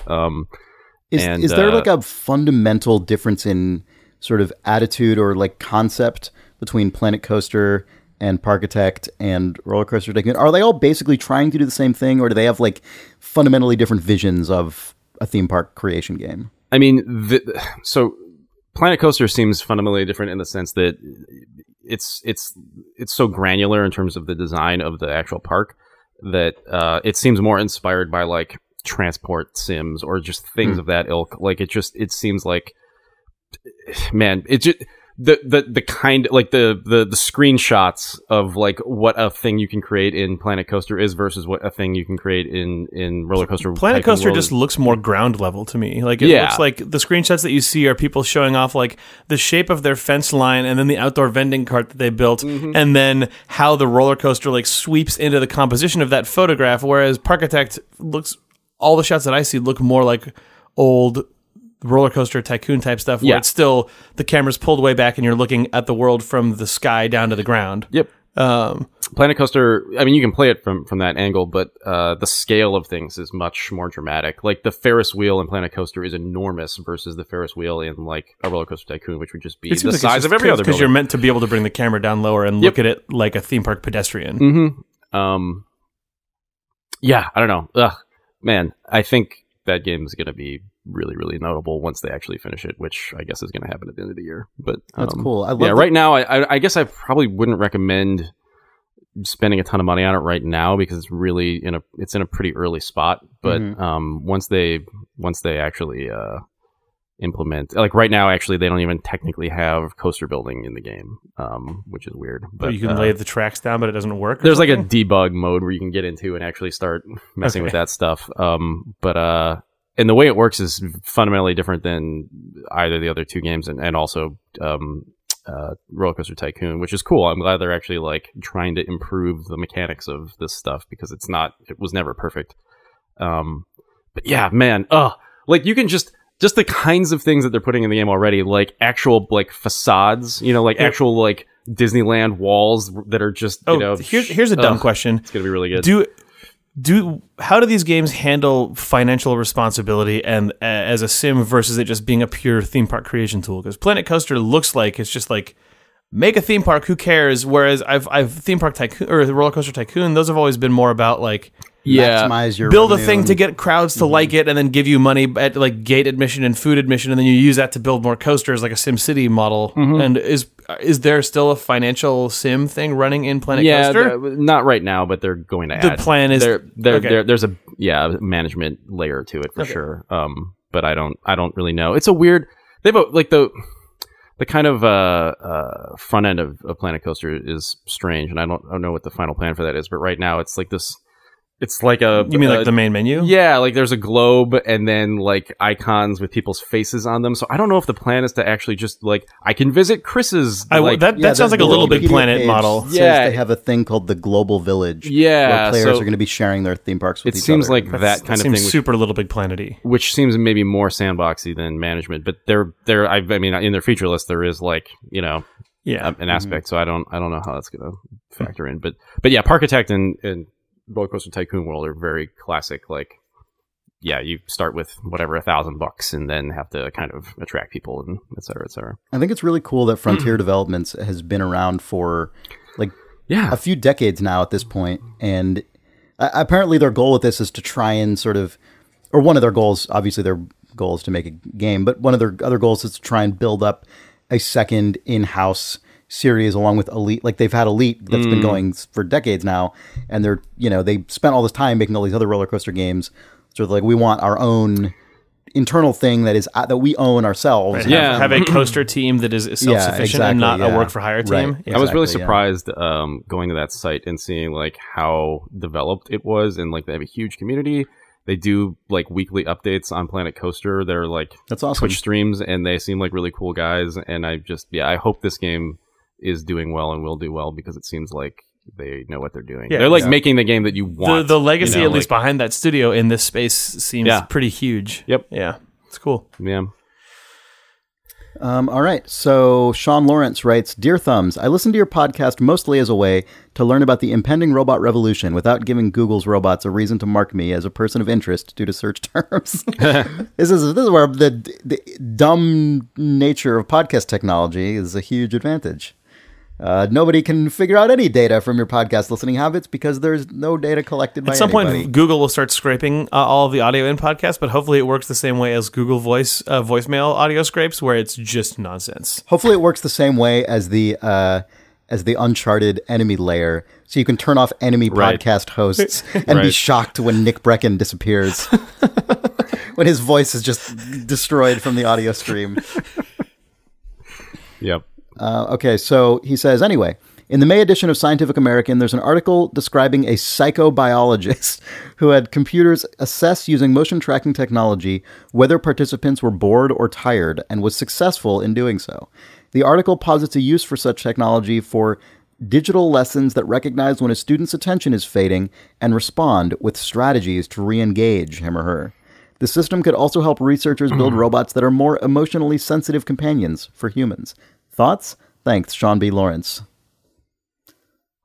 Is there like a fundamental difference in sort of attitude or like concept between Planet Coaster and Parkitect and Roller Coaster Tycoon? Are they all basically trying to do the same thing, or do they have like fundamentally different visions of a theme park creation game? I mean, so Planet Coaster seems fundamentally different in the sense that it's so granular in terms of the design of the actual park that it seems more inspired by like transport sims or just things of that ilk. Like it seems like, man, it just the kind, like the screenshots of like what a thing you can create in Planet Coaster is versus what a thing you can create in Roller Coaster. Planet Coaster just looks more ground level to me. Like it looks like the screenshots that you see are people showing off like the shape of their fence line and then the outdoor vending cart that they built, and then how the roller coaster like sweeps into the composition of that photograph. Whereas Parkitect looks, all the shots that I see look more like old Roller Coaster Tycoon type stuff, where it's still the camera's pulled way back and you're looking at the world from the sky down to the ground. Yep. Planet Coaster, I mean, you can play it from that angle, but the scale of things is much more dramatic. Like the Ferris wheel in Planet Coaster is enormous versus the Ferris wheel in like a Roller Coaster Tycoon, which would just be the size of every other building. Because you're meant to be able to bring the camera down lower and look at it like a theme park pedestrian. Yeah, I don't know. Ugh, man, I think that game is going to be really, really notable once they actually finish it, which I guess is going to happen at the end of the year. But that's cool. Right now, I guess I probably wouldn't recommend spending a ton of money on it right now because it's really in a pretty early spot. But once they actually implement, like right now, actually they don't even technically have coaster building in the game, which is weird. But you can lay the tracks down, but it doesn't work. There's like a debug mode where you can get into and actually start messing with that stuff. And the way it works is fundamentally different than either of the other two games, and also Roller Coaster Tycoon, which is cool. I'm glad they're actually like trying to improve the mechanics of this stuff because it was never perfect. But yeah, man, like you can just the kinds of things that they're putting in the game already, like actual like facades, like actual like Disneyland walls that are just, here's a dumb question. It's gonna be really good. how do these games handle financial responsibility and as a sim versus it just being a pure theme park creation tool? Because Planet Coaster looks like it's just like, make a theme park, who cares? Whereas I've Theme Park Tycoon or Roller Coaster Tycoon, those have always been more about like, maximize your build revenue a thing to get crowds to like it and then give you money at like gate admission and food admission, and then you use that to build more coasters like a SimCity model. And is there still a financial sim thing running in Planet Coaster? Not right now, but they're going to add. The plan is there's a management layer to it for sure. But I don't really know. It's a weird. They've like the kind of front end of Planet Coaster is strange, and I don't know what the final plan for that is. But right now, it's like this. It's like a... You mean like the main menu? Yeah, like there's a globe and then like icons with people's faces on them. So I don't know if the plan is to actually just like, I can visit Chris's... That sounds like a Little Big Planet model. Yeah. They have a thing called the Global Village. Yeah. Where players are going to be sharing their theme parks with each other. It seems like that kind of thing. Super Little Big Planet-y. Which seems maybe more sandboxy than management. But I mean, in their feature list, there is like, you know... an aspect. So I don't know how that's going to factor in. But yeah, Parkitect and Roller Coaster Tycoon World are very classic. Like, you start with whatever $1,000 and then have to kind of attract people and et cetera, et cetera. I think it's really cool that Frontier Developments has been around for like a few decades now at this point. And apparently their goal with this is to try and sort of, or one of their goals, obviously their goal is to make a game, but one of their other goals is to try and build up a second in-house series along with Elite. Like they've had Elite that's been going for decades now, and they're, they spent all this time making all these other roller coaster games. So like, we want our own internal thing that we own ourselves. Right. Have a coaster team that is self-sufficient and not a work for hire team. Right. I was really surprised going to that site and seeing like how developed it was, and like they have a huge community. They do like weekly updates on Planet Coaster. They're like, that's awesome. Twitch streams, and they seem like really cool guys. And I hope this game is doing well and will do well, because it seems like they know what they're doing. They're like making the game that you want. The legacy, at least behind that studio in this space, seems pretty huge. Yep. Yeah. It's cool. Yeah. All right. So Sean Lawrence writes, Dear Thumbs, I listen to your podcast mostly as a way to learn about the impending robot revolution without giving Google's robots a reason to mark me as a person of interest due to search terms. This is where the dumb nature of podcast technology is a huge advantage. Nobody can figure out any data from your podcast listening habits because there's no data collected by At some anybody. point, Google will start scraping all of the audio in podcasts, but hopefully it works the same way as Google voicemail audio scrapes, where it's just nonsense. Hopefully it works the same way as the Uncharted enemy layer, so you can turn off enemy podcast hosts and be shocked when Nick Brecken disappears. When his voice is just destroyed from the audio stream. Yep. Okay, so he says, anyway, in the May edition of Scientific American, there's an article describing a psychobiologist who had computers assess using motion tracking technology whether participants were bored or tired, and was successful in doing so. The article posits a use for such technology for digital lessons that recognize when a student's attention is fading and respond with strategies to re-engage him or her. The system could also help researchers build robots that are more emotionally sensitive companions for humans. Thoughts? Thanks, Sean B. Lawrence.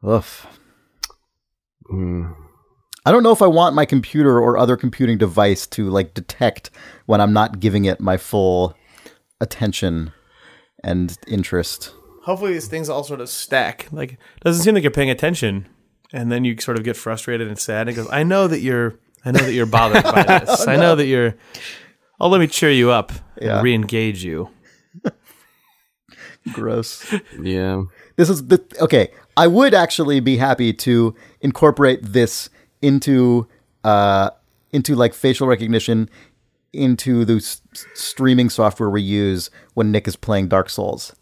Oof. I don't know if I want my computer or other computing device to like detect when I'm not giving it my full attention and interest. Hopefully these things all sort of stack. Like, it doesn't seem like you're paying attention, and then you sort of get frustrated and sad and goes, I know that you're bothered by this. I know that you're... Oh, let me cheer you up and re-engage you. Gross. Yeah. This is okay. I would actually be happy to incorporate this into like facial recognition into the streaming software we use when Nick is playing Dark Souls.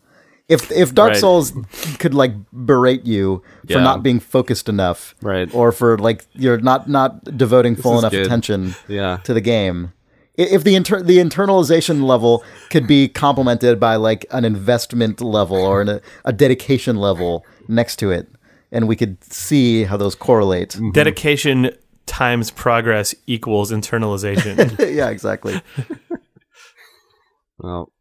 If Dark Souls could like berate you for not being focused enough, or for like you're not devoting full enough attention to the game. If the internalization level could be complemented by like an investment level or a dedication level next to it, and we could see how those correlate. Mm-hmm. Dedication times progress equals internalization. Yeah, exactly. Well,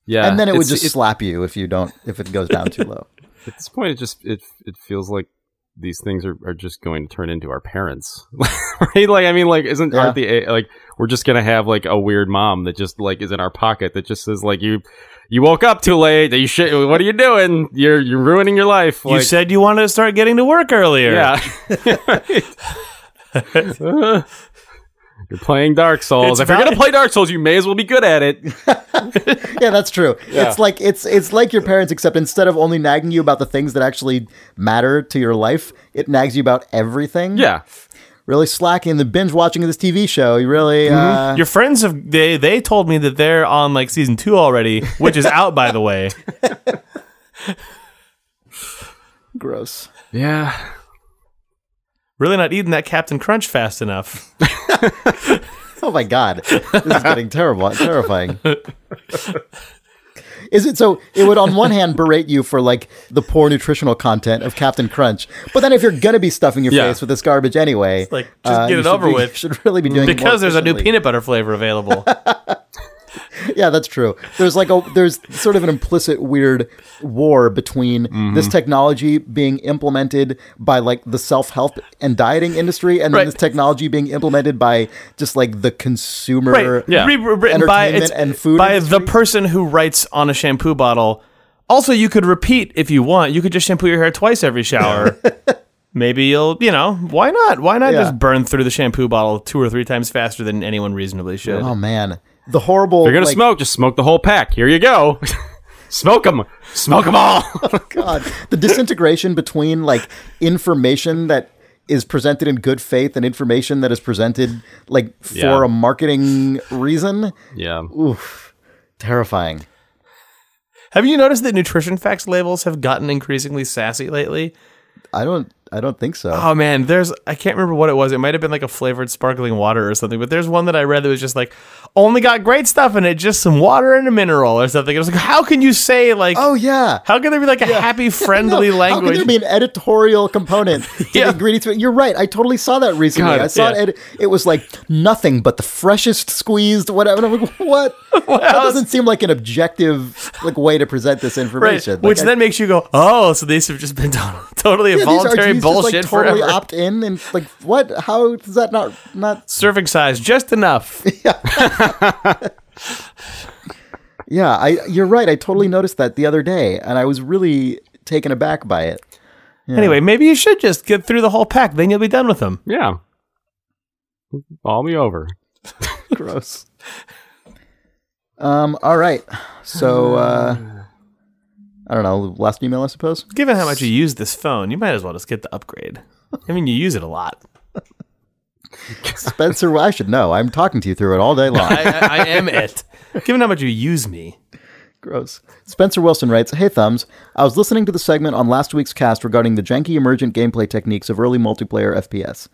yeah, and then it would just slap you if it goes down too low. At this point, it feels like these things are just going to turn into our parents, right? Like, I mean, like, aren't the like we're just gonna have like a weird mom that just like is in our pocket that just says like you woke up too late. You should. What are you doing? You're ruining your life. Like, you said you wanted to start getting to work earlier. Yeah. You're playing Dark Souls. If you're gonna play Dark Souls, you may as well be good at it. Yeah, that's true. Yeah. It's like your parents, except instead of only nagging you about the things that actually matter to your life, it nags you about everything. Yeah. Really slacking the binge watching of this TV show. You really Your friends they told me that they're on like season 2 already, which is out, by the way. Gross. Yeah. Really not eating that Captain Crunch fast enough. Oh my god, this is getting terrifying. Is it so? It would on one hand berate you for like the poor nutritional content of Captain Crunch, but then if you're gonna be stuffing your face with this garbage anyway, like just get it over with. You should really be doing it because more there's a new efficiently. peanut butter flavor available. Yeah, that's true. There's sort of an implicit weird war between this technology being implemented by like the self-help and dieting industry, and then this technology being implemented by just like the consumer entertainment and food by industry. the person who writes on a shampoo bottle. Also, you could repeat if you want. You could just shampoo your hair twice every shower. Maybe you'll, why not? Why not just burn through the shampoo bottle 2 or 3 times faster than anyone reasonably should? Oh man. The horrible. If you're gonna smoke, just smoke the whole pack. Here you go. Smoke them all. God, the disintegration between like information that is presented in good faith and information that is presented like for a marketing reason. Yeah. Oof. Terrifying. Have you noticed that nutrition facts labels have gotten increasingly sassy lately? I don't think so. Oh man, I can't remember what it was. It might have been like a flavored sparkling water or something, but there's one that I read that was just like, only got great stuff in it, just some water and a mineral or something. It was like, how can you say like, oh yeah, how can there be like a happy, friendly language? How can there be an editorial component to the ingredients? You're right. I totally saw that recently. I saw it. It was like nothing but the freshest squeezed whatever. And I'm like, what? That doesn't seem like an objective like way to present this information. Right. Which then makes you go, oh, so these have just been totally involuntary bullshit just, like, totally forever. Opt in and like what? How is that not serving size just enough? Yeah, you're right. I totally noticed that the other day, and I was really taken aback by it. Yeah. Anyway, maybe you should just get through the whole pack, then you'll be done with them. Yeah. All be over. Gross. All right. So, I don't know, last email, I suppose? Given how much you use this phone, you might as well just get the upgrade. I mean, you use it a lot. Spencer, well, I should know. I'm talking to you through it all day long. I am it. Given how much you use me. Gross. Spencer Wilson writes, Hey Thumbs, I was listening to the segment on last week's cast regarding the janky emergent gameplay techniques of early multiplayer FPS.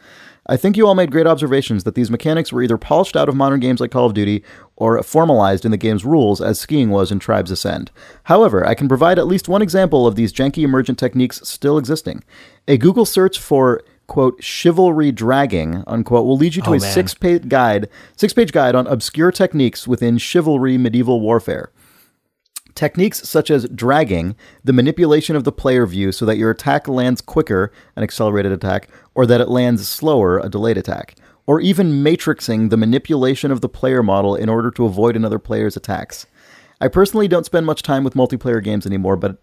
I think you all made great observations that these mechanics were either polished out of modern games like Call of Duty or formalized in the game's rules as skiing was in Tribes Ascend. However, I can provide at least one example of these janky emergent techniques still existing. A Google search for, quote, chivalry dragging, unquote, will lead you to a six-page guide on obscure techniques within chivalry medieval warfare. Techniques such as dragging, the manipulation of the player view so that your attack lands quicker, an accelerated attack, or that it lands slower, a delayed attack, or even matrixing, the manipulation of the player model in order to avoid another player's attacks. I personally don't spend much time with multiplayer games anymore, but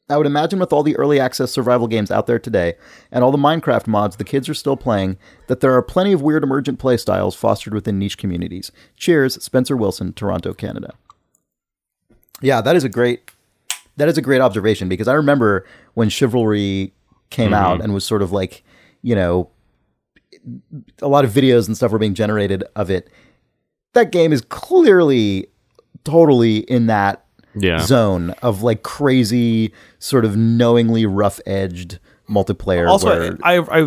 I would imagine with all the early access survival games out there today, and all the Minecraft mods the kids are still playing, that there are plenty of weird emergent playstyles fostered within niche communities. Cheers, Spencer Wilson, Toronto, Canada. Yeah, that is a great observation, because I remember when Chivalry came out and was sort of like, a lot of videos and stuff were being generated of it. That game is clearly totally in that zone of like crazy, sort of knowingly rough-edged multiplayer. Also,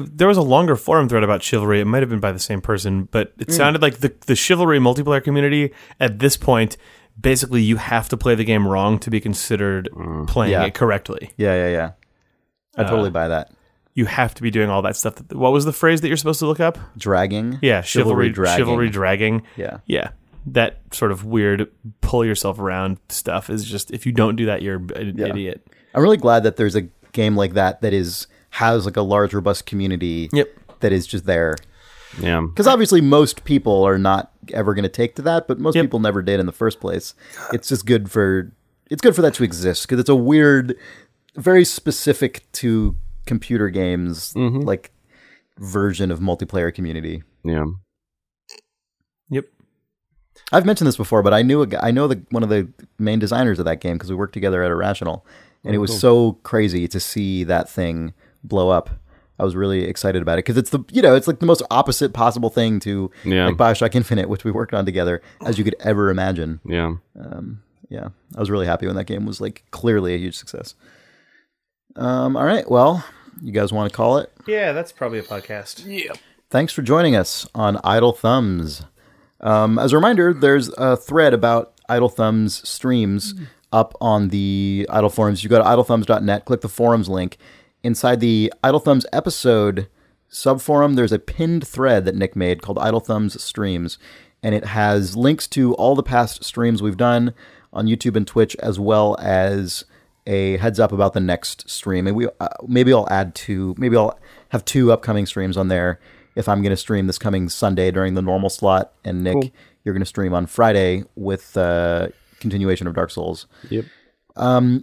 there was a longer forum thread about Chivalry. It might have been by the same person, but it sounded like the Chivalry multiplayer community at this point, basically you have to play the game wrong to be considered playing it correctly. Yeah. I totally buy that. You have to be doing all that stuff. What was the phrase that you're supposed to look up? Dragging. Yeah, chivalry dragging. Yeah. That sort of weird pull yourself around stuff is just, if you don't do that, you're an idiot. I'm really glad that there's a game like that is has like a large, robust community that is just there. Yeah. Because obviously most people are not ever going to take to that, but most people never did in the first place. It's just good for that to exist because it's a weird, very specific to computer games like version of multiplayer community. Yeah. Yep. I've mentioned this before, but I know one of the main designers of that game because we worked together at Irrational, and it was so crazy to see that thing blow up. I was really excited about it because it's it's like the most opposite possible thing to like BioShock Infinite, which we worked on together, as you could ever imagine. Yeah. I was really happy when that game was like clearly a huge success. All right, well, you guys want to call it? Yeah, that's probably a podcast. Yeah. Thanks for joining us on Idle Thumbs. As a reminder, there's a thread about Idle Thumbs streams up on the Idle forums. You go to idlethumbs.net, click the forums link. Inside the Idle Thumbs episode subforum, there's a pinned thread that Nick made called Idle Thumbs Streams, and it has links to all the past streams we've done on YouTube and Twitch, as well as a heads up about the next stream. And maybe I'll have 2 upcoming streams on there. If I'm going to stream this coming Sunday during the normal slot, and Nick, you're going to stream on Friday with continuation of Dark Souls. Yep.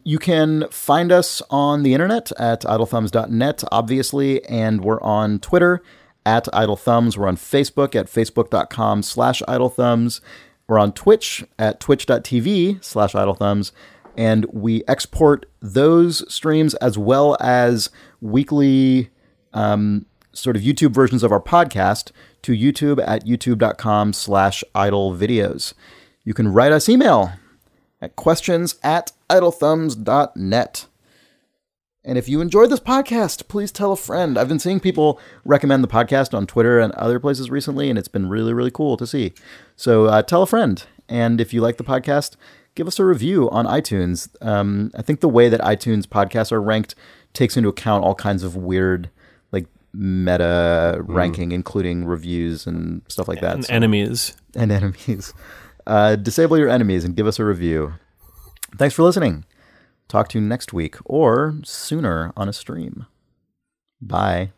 You can find us on the internet at idlethumbs.net, obviously, and we're on Twitter at idlethumbs. We're on Facebook at facebook.com/idlethumbs. We're on Twitch at twitch.tv/idlethumbs, and we export those streams as well as weekly sort of YouTube versions of our podcast to YouTube at youtube.com/idlevideos. You can write us email at questions@idlethumbs.net. And if you enjoyed this podcast, please tell a friend. I've been seeing people recommend the podcast on Twitter and other places recently, and it's been really, really cool to see. So tell a friend. And if you like the podcast, give us a review on iTunes. I think the way that iTunes podcasts are ranked takes into account all kinds of weird, like, meta ranking, including reviews and stuff like that. And enemies. And enemies. Disable your enemies and give us a review. Thanks for listening. Talk to you next week or sooner on a stream. Bye.